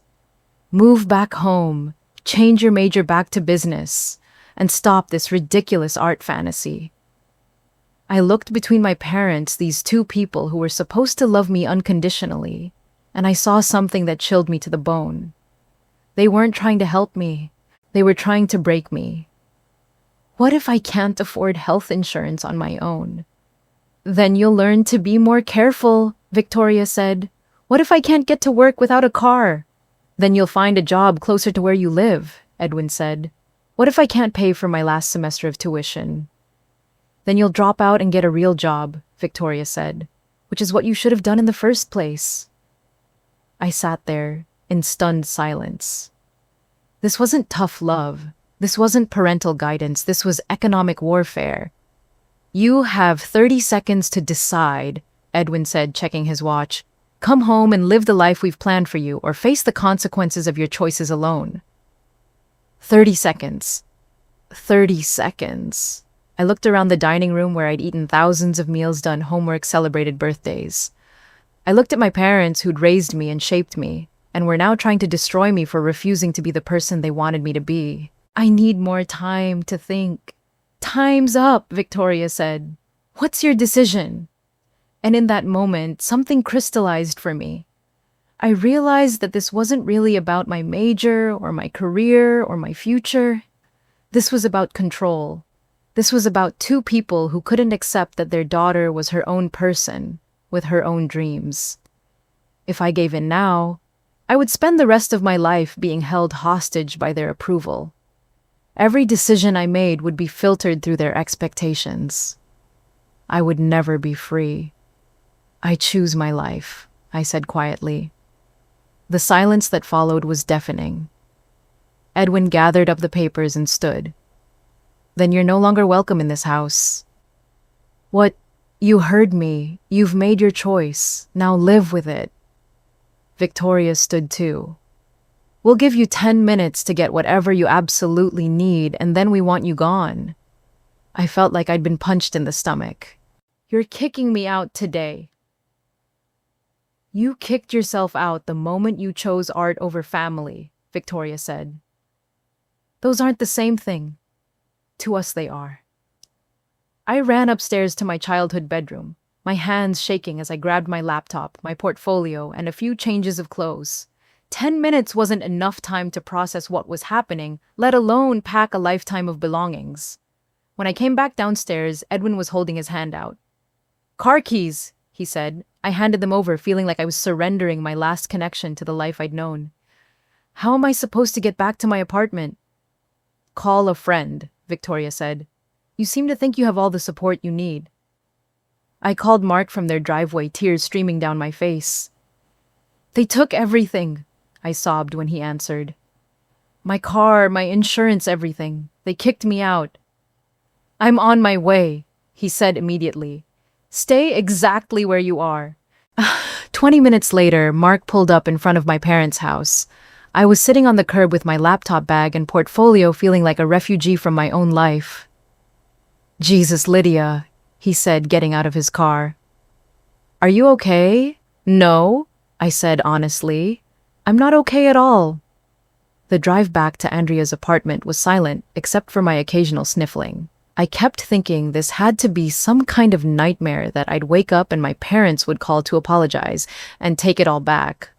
S1: Move back home, change your major back to business, and stop this ridiculous art fantasy. I looked between my parents, these two people who were supposed to love me unconditionally, and I saw something that chilled me to the bone. They weren't trying to help me. They were trying to break me. What if I can't afford health insurance on my own? Then you'll learn to be more careful, Victoria said. What if I can't get to work without a car? Then you'll find a job closer to where you live, Edwin said. What if I can't pay for my last semester of tuition? Then you'll drop out and get a real job, Victoria said, which is what you should have done in the first place. I sat there in stunned silence. This wasn't tough love. This wasn't parental guidance. This was economic warfare. You have 30 seconds to decide, Edwin said, checking his watch. Come home and live the life we've planned for you, or face the consequences of your choices alone. 30 seconds. 30 seconds. I looked around the dining room where I'd eaten thousands of meals, done homework, celebrated birthdays. I looked at my parents who'd raised me and shaped me, and were now trying to destroy me for refusing to be the person they wanted me to be. I need more time to think. Time's up, Victoria said. What's your decision? And in that moment, something crystallized for me. I realized that this wasn't really about my major or my career or my future. This was about control. This was about two people who couldn't accept that their daughter was her own person with her own dreams. If I gave in now, I would spend the rest of my life being held hostage by their approval. Every decision I made would be filtered through their expectations. I would never be free. I choose my life, I said quietly. The silence that followed was deafening. Edwin gathered up the papers and stood. Then you're no longer welcome in this house. What? You heard me. You've made your choice. Now live with it. Victoria stood too. We'll give you 10 minutes to get whatever you absolutely need, and then we want you gone. I felt like I'd been punched in the stomach. You're kicking me out today. You kicked yourself out the moment you chose art over family, Victoria said. Those aren't the same thing. To us they are. I ran upstairs to my childhood bedroom, my hands shaking as I grabbed my laptop, my portfolio, and a few changes of clothes. 10 minutes wasn't enough time to process what was happening, let alone pack a lifetime of belongings. When I came back downstairs, Edwin was holding his hand out. Car keys, he said. I handed them over, feeling like I was surrendering my last connection to the life I'd known. How am I supposed to get back to my apartment? Call a friend, Victoria said. You seem to think you have all the support you need. I called Mark from their driveway, tears streaming down my face. They took everything, I sobbed when he answered. My car, my insurance, everything. They kicked me out. I'm on my way, he said immediately. Stay exactly where you are. 20 minutes later, Mark pulled up in front of my parents' house. I was sitting on the curb with my laptop bag and portfolio, feeling like a refugee from my own life. Jesus, Lydia, he said, getting out of his car. Are you okay? No, I said honestly. I'm not okay at all. The drive back to Andrea's apartment was silent, except for my occasional sniffling. I kept thinking this had to be some kind of nightmare, that I'd wake up and my parents would call to apologize and take it all back.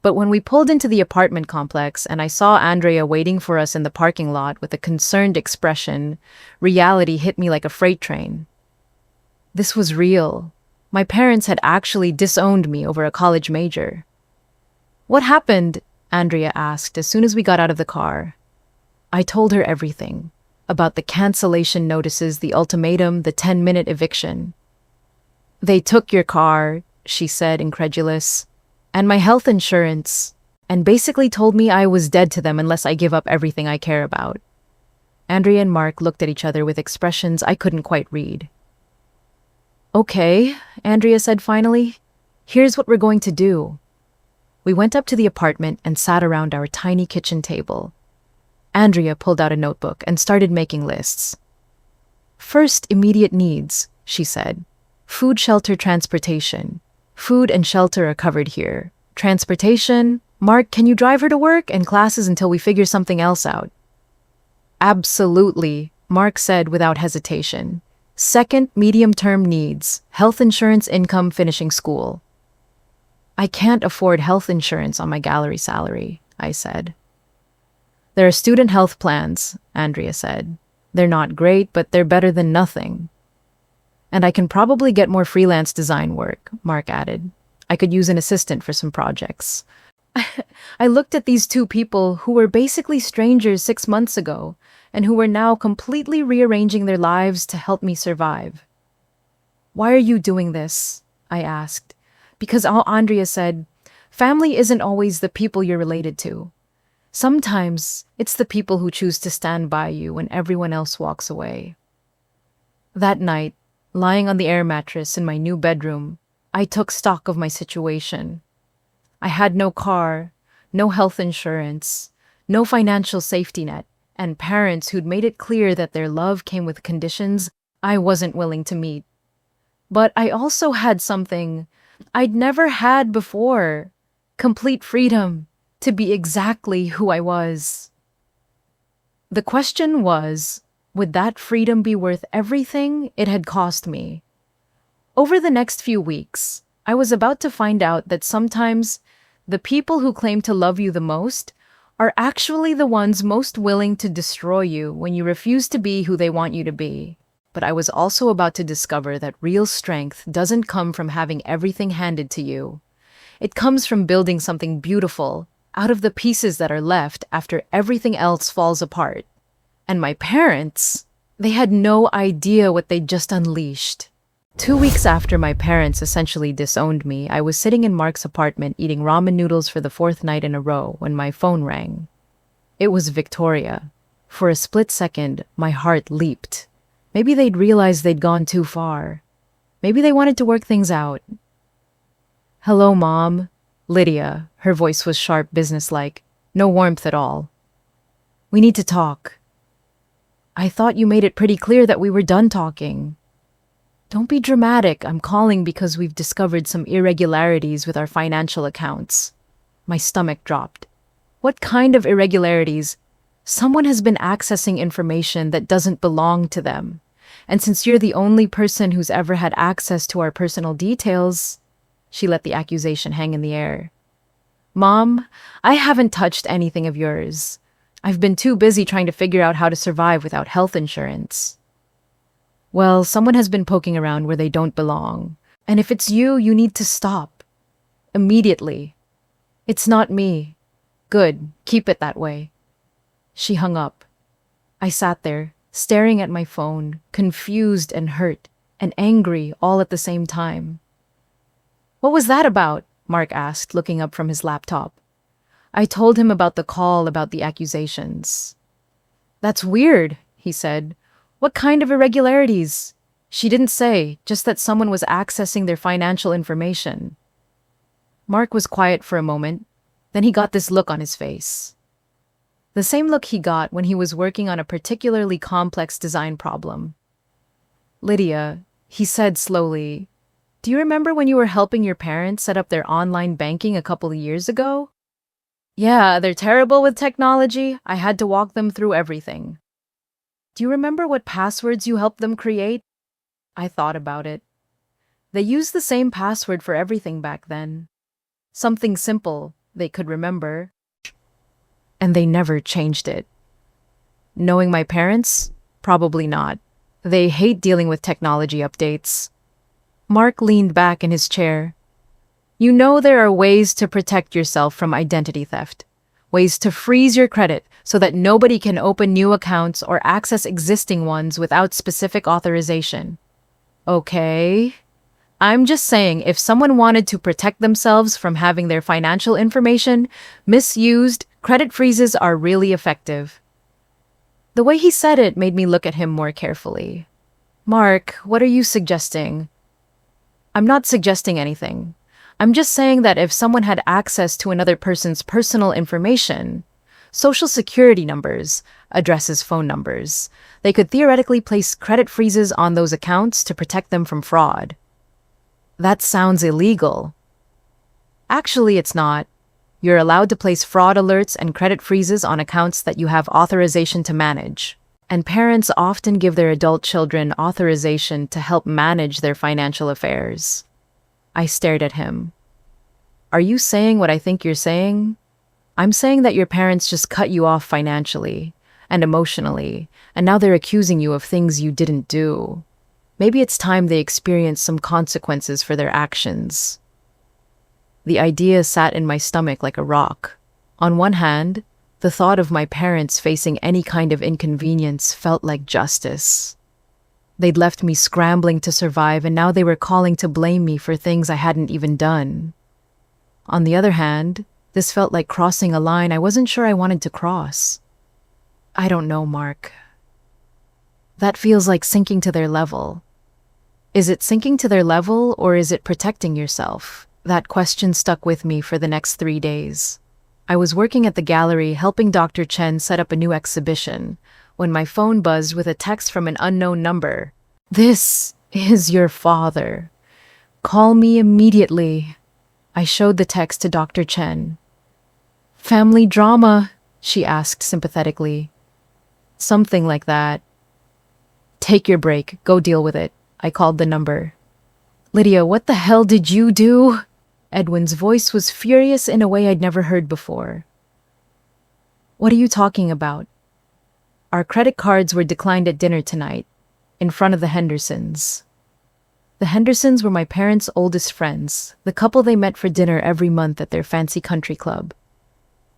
S1: But when we pulled into the apartment complex and I saw Andrea waiting for us in the parking lot with a concerned expression, reality hit me like a freight train. This was real. My parents had actually disowned me over a college major. What happened? Andrea asked as soon as we got out of the car. I told her everything about the cancellation notices, the ultimatum, the 10-minute eviction. They took your car, she said, incredulous, and my health insurance, and basically told me I was dead to them unless I give up everything I care about. Andrea and Mark looked at each other with expressions I couldn't quite read. Okay, Andrea said finally. Here's what we're going to do. We went up to the apartment and sat around our tiny kitchen table. Andrea pulled out a notebook and started making lists. First, immediate needs, she said. Food, shelter, transportation. Food and shelter are covered here. Transportation, Mark, can you drive her to work and classes until we figure something else out? Absolutely, Mark said without hesitation. Second, medium-term needs. Health insurance, income, finishing school. I can't afford health insurance on my gallery salary, I said. There are student health plans, Andrea said. They're not great, but they're better than nothing. And I can probably get more freelance design work, Mark added. I could use an assistant for some projects. I looked at these two people who were basically strangers 6 months ago and who were now completely rearranging their lives to help me survive. Why are you doing this? I asked. Because Andrea said, family isn't always the people you're related to. Sometimes it's the people who choose to stand by you when everyone else walks away. That night, lying on the air mattress in my new bedroom, I took stock of my situation. I had no car, no health insurance, no financial safety net, and parents who'd made it clear that their love came with conditions I wasn't willing to meet. But I also had something I'd never had before: complete freedom to be exactly who I was. The question was, would that freedom be worth everything it had cost me? Over the next few weeks, I was about to find out that sometimes the people who claim to love you the most are actually the ones most willing to destroy you when you refuse to be who they want you to be. But I was also about to discover that real strength doesn't come from having everything handed to you. It comes from building something beautiful out of the pieces that are left after everything else falls apart. And my parents, they had no idea what they'd just unleashed. 2 weeks after my parents essentially disowned me, I was sitting in Mark's apartment eating ramen noodles for the 4th night in a row when my phone rang. It was Victoria. For a split second, my heart leaped. Maybe they'd realized they'd gone too far. Maybe they wanted to work things out. Hello, Mom. Lydia. Her voice was sharp, businesslike. No warmth at all. We need to talk. I thought you made it pretty clear that we were done talking. Don't be dramatic. I'm calling because we've discovered some irregularities with our financial accounts. My stomach dropped. What kind of irregularities? Someone has been accessing information that doesn't belong to them. And since you're the only person who's ever had access to our personal details, she let the accusation hang in the air. Mom, I haven't touched anything of yours. I've been too busy trying to figure out how to survive without health insurance. Well, someone has been poking around where they don't belong. And if it's you, you need to stop. Immediately. It's not me. Good. Keep it that way. She hung up. I sat there, staring at my phone, confused and hurt and angry all at the same time. What was that about? Mark asked, looking up from his laptop. I told him about the call, about the accusations. That's weird, he said. What kind of irregularities? She didn't say, just that someone was accessing their financial information. Mark was quiet for a moment. Then he got this look on his face. The same look he got when he was working on a particularly complex design problem. Lydia, he said slowly, do you remember when you were helping your parents set up their online banking a couple of years ago? Yeah, they're terrible with technology. I had to walk them through everything. Do you remember what passwords you helped them create? I thought about it. They used the same password for everything back then. Something simple they could remember. And they never changed it. Knowing my parents? Probably not. They hate dealing with technology updates. Mark leaned back in his chair. You know there are ways to protect yourself from identity theft. ways to freeze your credit so that nobody can open new accounts or access existing ones without specific authorization. Okay. I'm just saying, if someone wanted to protect themselves from having their financial information misused, credit freezes are really effective. The way he said it made me look at him more carefully. Mark, what are you suggesting? I'm not suggesting anything. I'm just saying that if someone had access to another person's personal information, social security numbers, addresses, phone numbers, they could theoretically place credit freezes on those accounts to protect them from fraud. That sounds illegal. Actually, it's not. You're allowed to place fraud alerts and credit freezes on accounts that you have authorization to manage. And parents often give their adult children authorization to help manage their financial affairs. I stared at him. Are you saying what I think you're saying? I'm saying that your parents just cut you off financially and emotionally, and now they're accusing you of things you didn't do. Maybe it's time they experience some consequences for their actions. The idea sat in my stomach like a rock. On one hand, the thought of my parents facing any kind of inconvenience felt like justice. They'd left me scrambling to survive, and now they were calling to blame me for things I hadn't even done. On the other hand, this felt like crossing a line I wasn't sure I wanted to cross. I don't know, Mark. That feels like sinking to their level. Is it sinking to their level, or is it protecting yourself? That question stuck with me for the next 3 days. I was working at the gallery helping Dr. Chen set up a new exhibition when my phone buzzed with a text from an unknown number. "This is your father. Call me immediately." I showed the text to Dr. Chen. "Family drama?" she asked sympathetically. "Something like that." "Take your break. Go deal with it." I called the number. "Lydia, what the hell did you do?" Edwin's voice was furious in a way I'd never heard before. "What are you talking about?" "Our credit cards were declined at dinner tonight, in front of the Hendersons." The Hendersons were my parents' oldest friends, the couple they met for dinner every month at their fancy country club.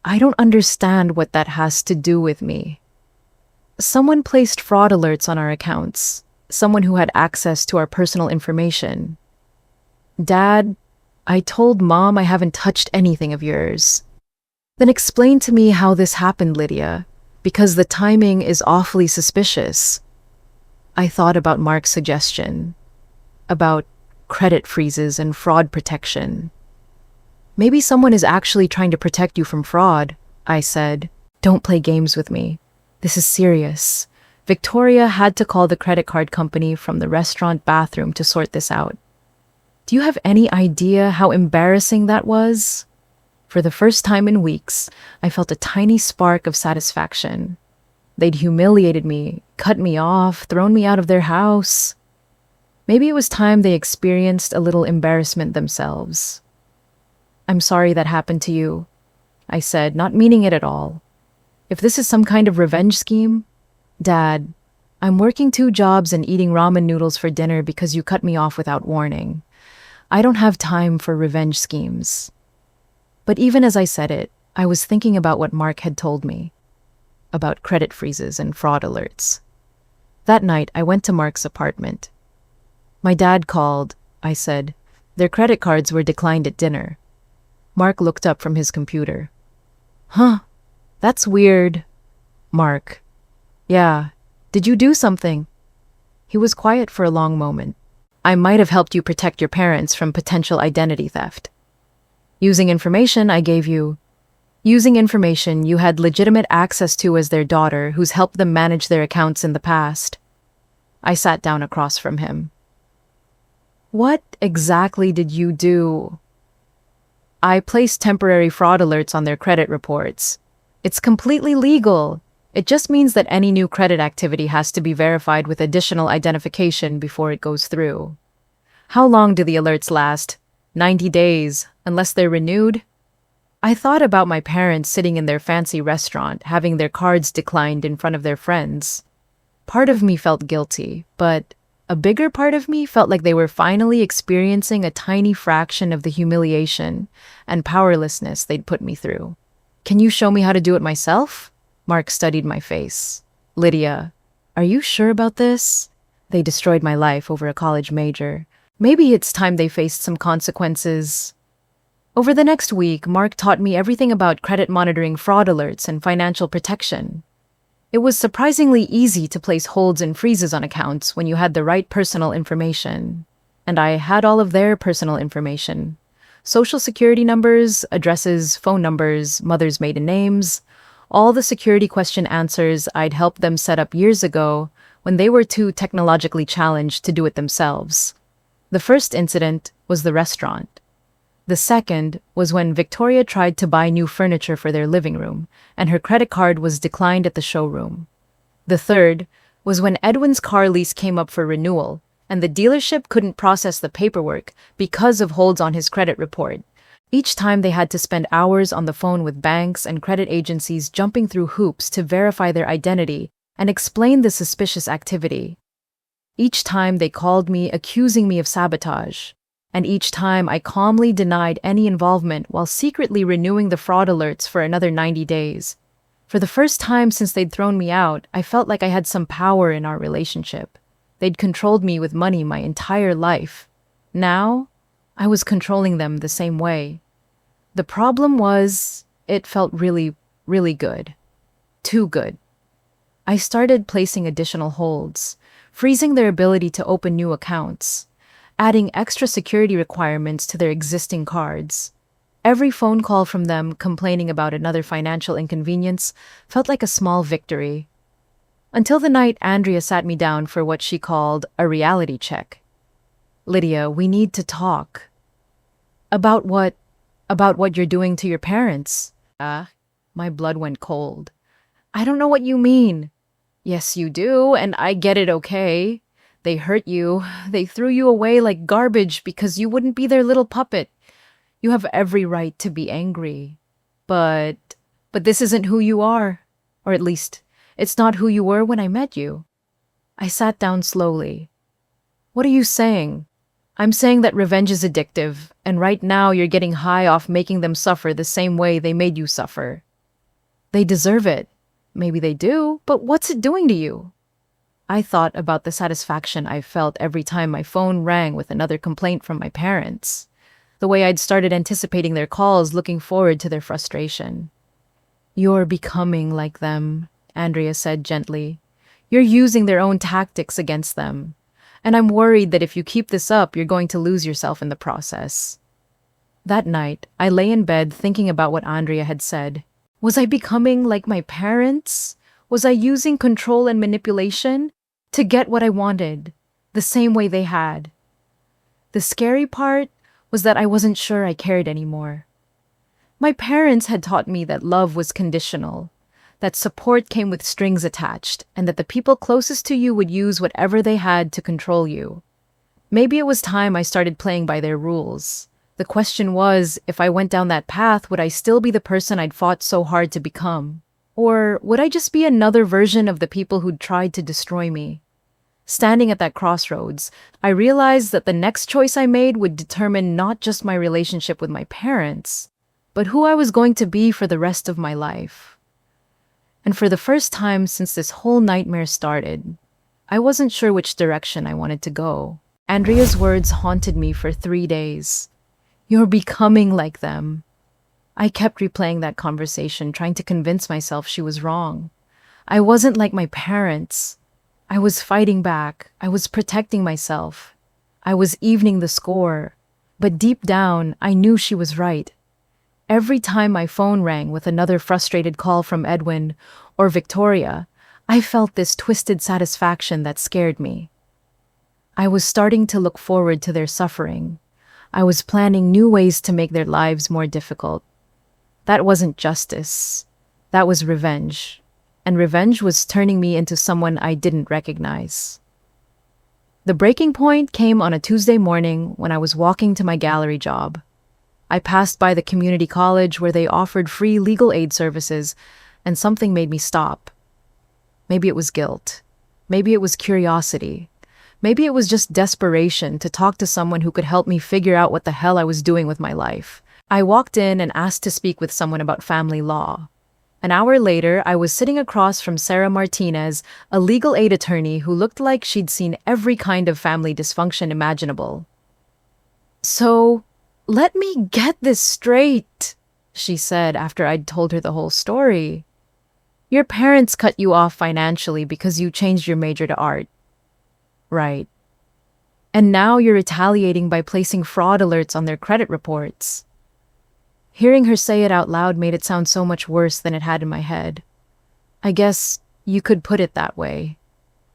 S1: I don't understand what that has to do with me. Someone placed fraud alerts on our accounts. Someone who had access to our personal information. "Dad, I told Mom I haven't touched anything of yours." "Then explain to me how this happened, Lydia, because the timing is awfully suspicious." I thought about Mark's suggestion, about credit freezes and fraud protection. "Maybe someone is actually trying to protect you from fraud," I said. "Don't play games with me. This is serious. Victoria had to call the credit card company from the restaurant bathroom to sort this out. Do you have any idea how embarrassing that was?" For the first time in weeks, I felt a tiny spark of satisfaction. They'd humiliated me, cut me off, thrown me out of their house. Maybe it was time they experienced a little embarrassment themselves. "I'm sorry that happened to you," I said, not meaning it at all. "If this is some kind of revenge scheme..." "Dad, I'm working 2 jobs and eating ramen noodles for dinner because you cut me off without warning. I don't have time for revenge schemes." But even as I said it, I was thinking about what Mark had told me, about credit freezes and fraud alerts. That night, I went to Mark's apartment. "My dad called," I said. "Their credit cards were declined at dinner." Mark looked up from his computer. "Huh, that's weird." "Mark." "Yeah, did you do something?" He was quiet for a long moment. "I might have helped you protect your parents from potential identity theft. Using information I gave you. Using information you had legitimate access to as their daughter who's helped them manage their accounts in the past." I sat down across from him. "What exactly did you do?" "I placed temporary fraud alerts on their credit reports. It's completely legal. It just means that any new credit activity has to be verified with additional identification before it goes through." "How long do the alerts last?" 90 days, unless they're renewed." I thought about my parents sitting in their fancy restaurant, having their cards declined in front of their friends. Part of me felt guilty, but a bigger part of me felt like they were finally experiencing a tiny fraction of the humiliation and powerlessness they'd put me through. Can you show me how to do it myself? Mark studied my face. Lydia, are you sure about this? They destroyed my life over a college major. Maybe it's time they faced some consequences. Over the next week, Mark taught me everything about credit monitoring, fraud alerts, and financial protection. It was surprisingly easy to place holds and freezes on accounts when you had the right personal information. And I had all of their personal information. Social security numbers, addresses, phone numbers, mother's maiden names, all the security question answers I'd helped them set up years ago when they were too technologically challenged to do it themselves. The first incident was the restaurant. The second was when Victoria tried to buy new furniture for their living room, and her credit card was declined at the showroom. The third was when Edwin's car lease came up for renewal, and the dealership couldn't process the paperwork because of holds on his credit report. Each time they had to spend hours on the phone with banks and credit agencies jumping through hoops to verify their identity and explain the suspicious activity. Each time they called me accusing me of sabotage, and each time I calmly denied any involvement while secretly renewing the fraud alerts for another 90 days. For the first time since they'd thrown me out, I felt like I had some power in our relationship. They'd controlled me with money my entire life. Now, I was controlling them the same way. The problem was, it felt really, really good. Too good. I started placing additional holds, freezing their ability to open new accounts, adding extra security requirements to their existing cards. Every phone call from them complaining about another financial inconvenience felt like a small victory. Until the night Andrea sat me down for what she called a reality check. Lydia, we need to talk. About what? About what you're doing to your parents. My blood went cold. I don't know what you mean. Yes, you do, and I get it, okay. They hurt you. They threw you away like garbage because you wouldn't be their little puppet. You have every right to be angry. But this isn't who you are. Or at least, it's not who you were when I met you. I sat down slowly. What are you saying? I'm saying that revenge is addictive, and right now you're getting high off making them suffer the same way they made you suffer. They deserve it. Maybe they do, but what's it doing to you? I thought about the satisfaction I felt every time my phone rang with another complaint from my parents. The way I'd started anticipating their calls, looking forward to their frustration. You're becoming like them, Andrea said gently. You're using their own tactics against them. And I'm worried that if you keep this up, you're going to lose yourself in the process. That night, I lay in bed thinking about what Andrea had said. Was I becoming like my parents? Was I using control and manipulation to get what I wanted, the same way they had? The scary part was that I wasn't sure I cared anymore. My parents had taught me that love was conditional, that support came with strings attached, and that the people closest to you would use whatever they had to control you. Maybe it was time I started playing by their rules. The question was, if I went down that path, would I still be the person I'd fought so hard to become? Or would I just be another version of the people who'd tried to destroy me? Standing at that crossroads, I realized that the next choice I made would determine not just my relationship with my parents, but who I was going to be for the rest of my life. And for the first time since this whole nightmare started, I wasn't sure which direction I wanted to go. Andrea's words haunted me for 3 days. You're becoming like them. I kept replaying that conversation, trying to convince myself she was wrong. I wasn't like my parents. I was fighting back. I was protecting myself. I was evening the score. But deep down, I knew she was right. Every time my phone rang with another frustrated call from Edwin or Victoria, I felt this twisted satisfaction that scared me. I was starting to look forward to their suffering. I was planning new ways to make their lives more difficult. That wasn't justice. That was revenge. And revenge was turning me into someone I didn't recognize. The breaking point came on a Tuesday morning when I was walking to my gallery job. I passed by the community college where they offered free legal aid services, and something made me stop. Maybe it was guilt. Maybe it was curiosity. Maybe it was just desperation to talk to someone who could help me figure out what the hell I was doing with my life. I walked in and asked to speak with someone about family law. An hour later, I was sitting across from Sarah Martinez, a legal aid attorney who looked like she'd seen every kind of family dysfunction imaginable. "So, let me get this straight," she said after I'd told her the whole story. "Your parents cut you off financially because you changed your major to art. Right. And now you're retaliating by placing fraud alerts on their credit reports." Hearing her say it out loud made it sound so much worse than it had in my head. I guess you could put it that way.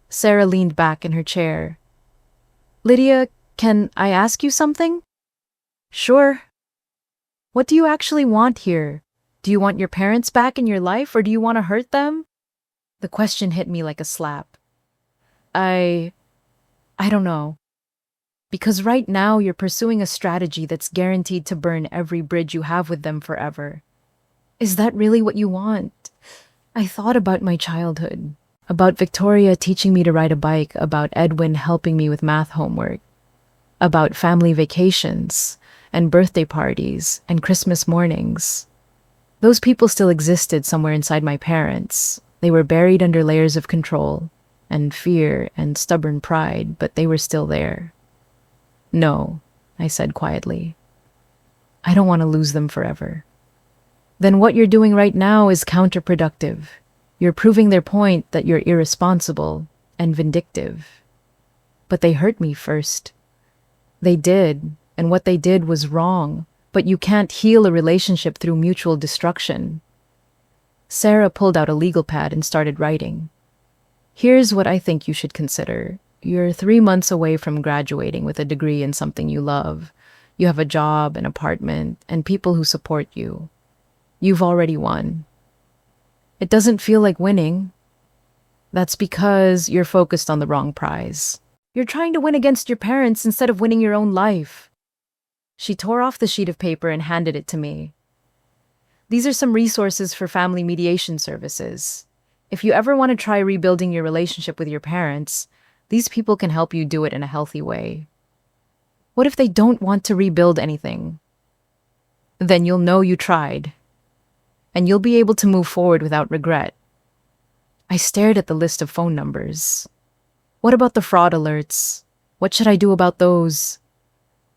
S1: Sarah leaned back in her chair. "Lydia, can I ask you something?" "Sure." "What do you actually want here? Do you want your parents back in your life or do you want to hurt them?" The question hit me like a slap. I don't know. Because right now you're pursuing a strategy that's guaranteed to burn every bridge you have with them forever. Is that really what you want? I thought about my childhood, about Victoria teaching me to ride a bike, about Edwin helping me with math homework, about family vacations and birthday parties and Christmas mornings. Those people still existed somewhere inside my parents. They were buried under layers of control and fear and stubborn pride, but they were still there. "No," I said quietly. "I don't want to lose them forever." "Then what you're doing right now is counterproductive. You're proving their point that you're irresponsible and vindictive." "But they hurt me first." "They did, and what they did was wrong, but you can't heal a relationship through mutual destruction." Sarah pulled out a legal pad and started writing. "Here's what I think you should consider. You're 3 months away from graduating with a degree in something you love. You have a job, an apartment, and people who support you. You've already won. It doesn't feel like winning. That's because you're focused on the wrong prize. You're trying to win against your parents instead of winning your own life." She tore off the sheet of paper and handed it to me. "These are some resources for family mediation services. If you ever want to try rebuilding your relationship with your parents, these people can help you do it in a healthy way." "What if they don't want to rebuild anything?" "Then you'll know you tried, and you'll be able to move forward without regret." I stared at the list of phone numbers. "What about the fraud alerts? What should I do about those?"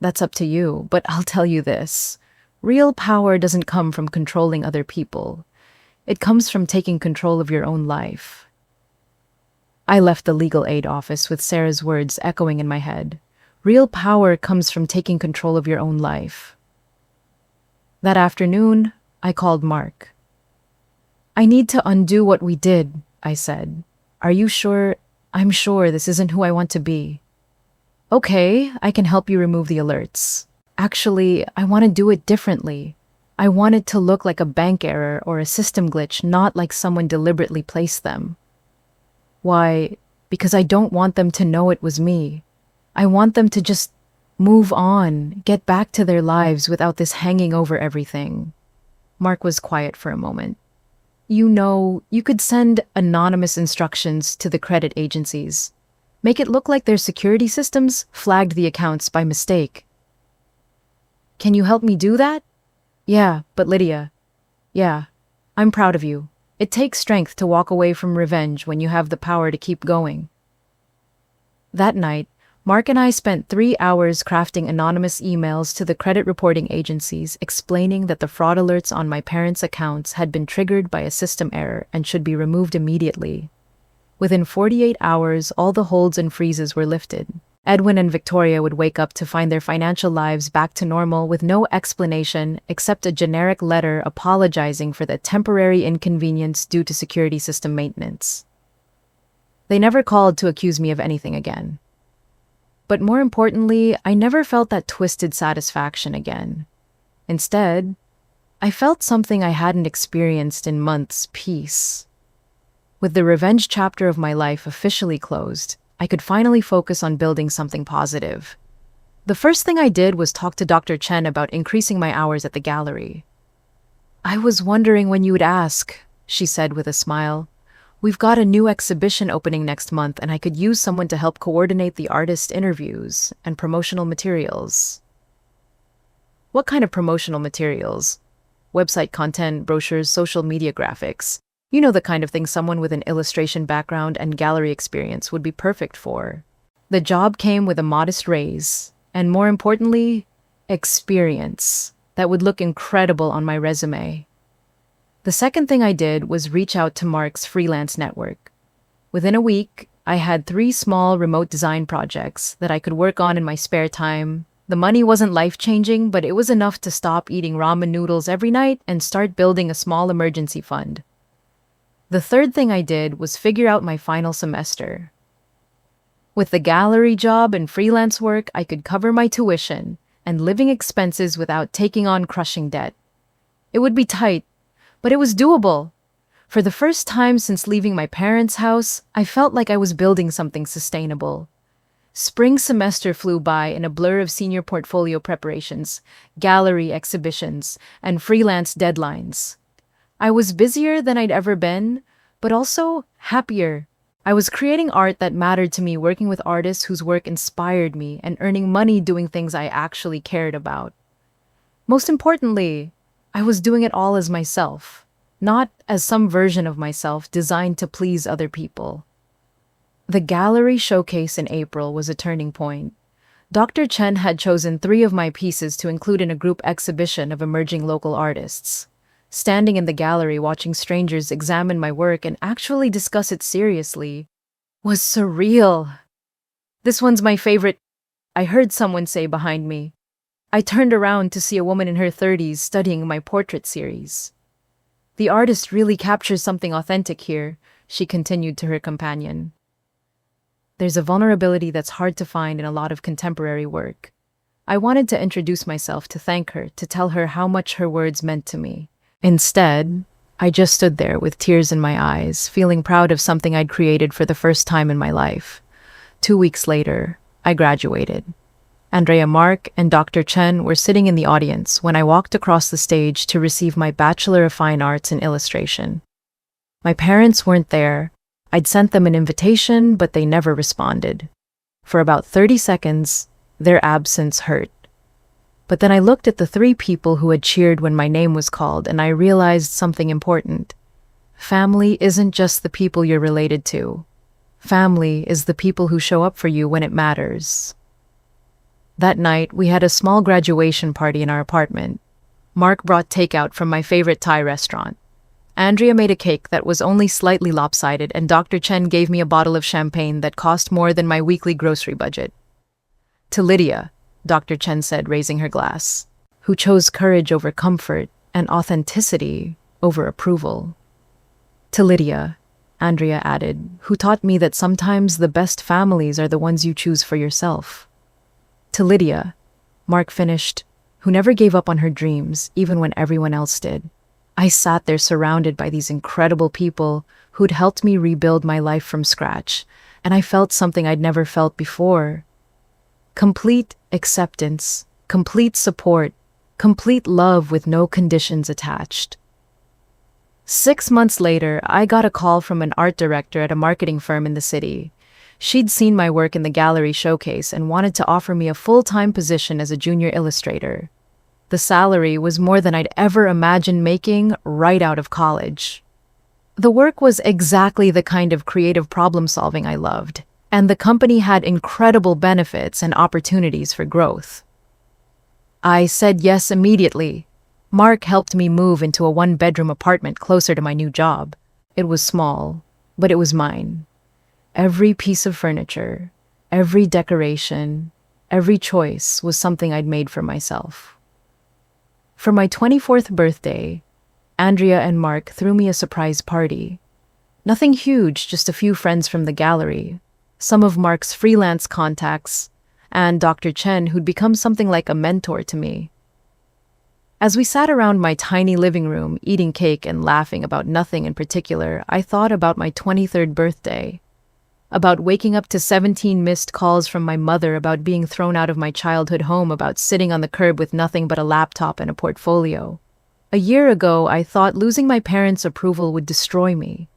S1: "That's up to you, but I'll tell you this. Real power doesn't come from controlling other people. It comes from taking control of your own life." I left the legal aid office with Sarah's words echoing in my head. Real power comes from taking control of your own life. That afternoon, I called Mark. "I need to undo what we did," I said. "Are you sure?" "I'm sure this isn't who I want to be." "Okay, I can help you remove the alerts. Actually, I want to do it differently. I want it to look like a bank error or a system glitch, not like someone deliberately placed them." "Why?" "Because I don't want them to know it was me. I want them to just move on, get back to their lives without this hanging over everything." Mark was quiet for a moment. You could send anonymous instructions to the credit agencies. Make it look like their security systems flagged the accounts by mistake." "Can you help me do that?" "Yeah, but Lydia." "Yeah, I'm proud of you. It takes strength to walk away from revenge when you have the power to keep going." That night, Mark and I spent 3 hours crafting anonymous emails to the credit reporting agencies explaining that the fraud alerts on my parents' accounts had been triggered by a system error and should be removed immediately. Within 48 hours, all the holds and freezes were lifted. Edwin and Victoria would wake up to find their financial lives back to normal with no explanation except a generic letter apologizing for the temporary inconvenience due to security system maintenance. They never called to accuse me of anything again. But more importantly, I never felt that twisted satisfaction again. Instead, I felt something I hadn't experienced in months: peace. With the revenge chapter of my life officially closed, I could finally focus on building something positive. The first thing I did was talk to Dr. Chen about increasing my hours at the gallery. "I was wondering when you would ask," she said with a smile. "We've got a new exhibition opening next month, and I could use someone to help coordinate the artist interviews and promotional materials." What kind of promotional materials? Website content, brochures, social media graphics. You know the kind of thing someone with an illustration background and gallery experience would be perfect for. The job came with a modest raise, and more importantly, experience that would look incredible on my resume. The second thing I did was reach out to Mark's freelance network. Within a week, I had 3 small remote design projects that I could work on in my spare time. The money wasn't life-changing, but it was enough to stop eating ramen noodles every night and start building a small emergency fund. The third thing I did was figure out my final semester. With the gallery job and freelance work, I could cover my tuition and living expenses without taking on crushing debt. It would be tight, but it was doable. For the first time since leaving my parents' house, I felt like I was building something sustainable. Spring semester flew by in a blur of senior portfolio preparations, gallery exhibitions, and freelance deadlines. I was busier than I'd ever been, but also happier. I was creating art that mattered to me, working with artists whose work inspired me, and earning money doing things I actually cared about. Most importantly, I was doing it all as myself, not as some version of myself designed to please other people. The gallery showcase in April was a turning point. Dr. Chen had chosen 3 of my pieces to include in a group exhibition of emerging local artists. Standing in the gallery watching strangers examine my work and actually discuss it seriously was surreal. "This one's my favorite," I heard someone say behind me. I turned around to see a woman in her 30s studying my portrait series. "The artist really captures something authentic here," she continued to her companion. "There's a vulnerability that's hard to find in a lot of contemporary work." I wanted to introduce myself, to thank her, to tell her how much her words meant to me. Instead, I just stood there with tears in my eyes, feeling proud of something I'd created for the first time in my life. 2 weeks later, I graduated. Andrea, Mark, and Dr. Chen were sitting in the audience when I walked across the stage to receive my Bachelor of Fine Arts in Illustration. My parents weren't there. I'd sent them an invitation, but they never responded. For about 30 seconds, their absence hurt. But then I looked at the 3 people who had cheered when my name was called, and I realized something important. Family isn't just the people you're related to. Family is the people who show up for you when it matters. That night, we had a small graduation party in our apartment. Mark brought takeout from my favorite Thai restaurant. Andrea made a cake that was only slightly lopsided, and Dr. Chen gave me a bottle of champagne that cost more than my weekly grocery budget. "To Lydia," Dr. Chen said, raising her glass, "who chose courage over comfort and authenticity over approval." "To Lydia," Andrea added, "who taught me that sometimes the best families are the ones you choose for yourself." "To Lydia," Mark finished, "who never gave up on her dreams, even when everyone else did." I sat there surrounded by these incredible people who'd helped me rebuild my life from scratch, and I felt something I'd never felt before. Complete acceptance, complete support, complete love with no conditions attached. 6 months later, I got a call from an art director at a marketing firm in the city. She'd seen my work in the gallery showcase and wanted to offer me a full-time position as a junior illustrator. The salary was more than I'd ever imagined making right out of college. The work was exactly the kind of creative problem-solving I loved, and the company had incredible benefits and opportunities for growth. I said yes immediately. Mark helped me move into a 1-bedroom apartment closer to my new job. It was small, but it was mine. Every piece of furniture, every decoration, every choice was something I'd made for myself. For my 24th birthday, Andrea and Mark threw me a surprise party. Nothing huge, just a few friends from the gallery, some of Mark's freelance contacts, and Dr. Chen, who'd become something like a mentor to me. As we sat around my tiny living room, eating cake and laughing about nothing in particular, I thought about my 23rd birthday. About waking up to 17 missed calls from my mother, about being thrown out of my childhood home, about sitting on the curb with nothing but a laptop and a portfolio. A year ago, I thought losing my parents' approval would destroy me.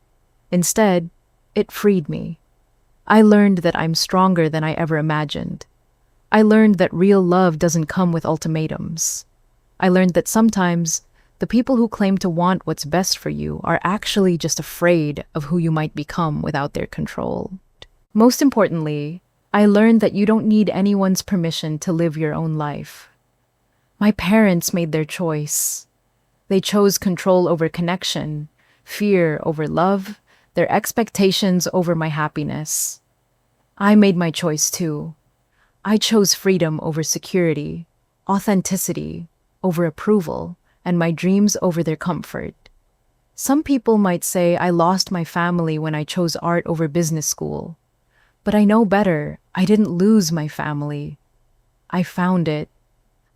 S1: Instead, it freed me. I learned that I'm stronger than I ever imagined. I learned that real love doesn't come with ultimatums. I learned that sometimes the people who claim to want what's best for you are actually just afraid of who you might become without their control. Most importantly, I learned that you don't need anyone's permission to live your own life. My parents made their choice. They chose control over connection, fear over love, their expectations over my happiness. I made my choice too. I chose freedom over security, authenticity over approval, and my dreams over their comfort. Some people might say I lost my family when I chose art over business school. But I know better. I didn't lose my family. I found it.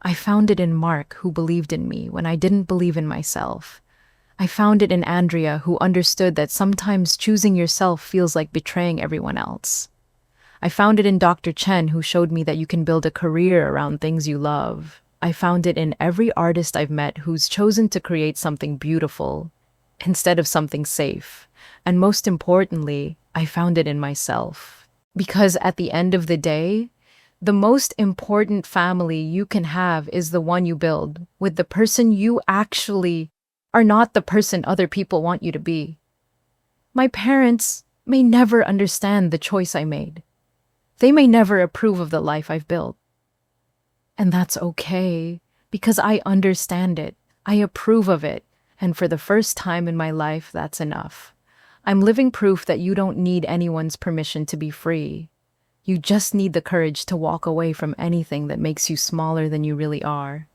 S1: I found it in Mark, who believed in me when I didn't believe in myself. I found it in Andrea, who understood that sometimes choosing yourself feels like betraying everyone else. I found it in Dr. Chen, who showed me that you can build a career around things you love. I found it in every artist I've met who's chosen to create something beautiful instead of something safe. And most importantly, I found it in myself. Because at the end of the day, the most important family you can have is the one you build with the person you actually are, not the person other people want you to be. My parents may never understand the choice I made. They may never approve of the life I've built. And that's okay, because I understand it. I approve of it. And for the first time in my life, that's enough. I'm living proof that you don't need anyone's permission to be free. You just need the courage to walk away from anything that makes you smaller than you really are.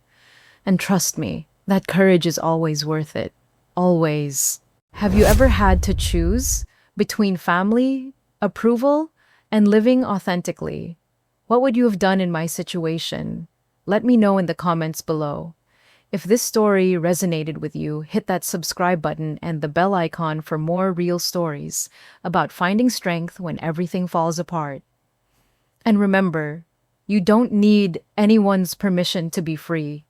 S1: And trust me, that courage is always worth it. Always. Have you ever had to choose between family, approval, and living authentically? What would you have done in my situation? Let me know in the comments below. If this story resonated with you, hit that subscribe button and the bell icon for more real stories about finding strength when everything falls apart. And remember, you don't need anyone's permission to be free.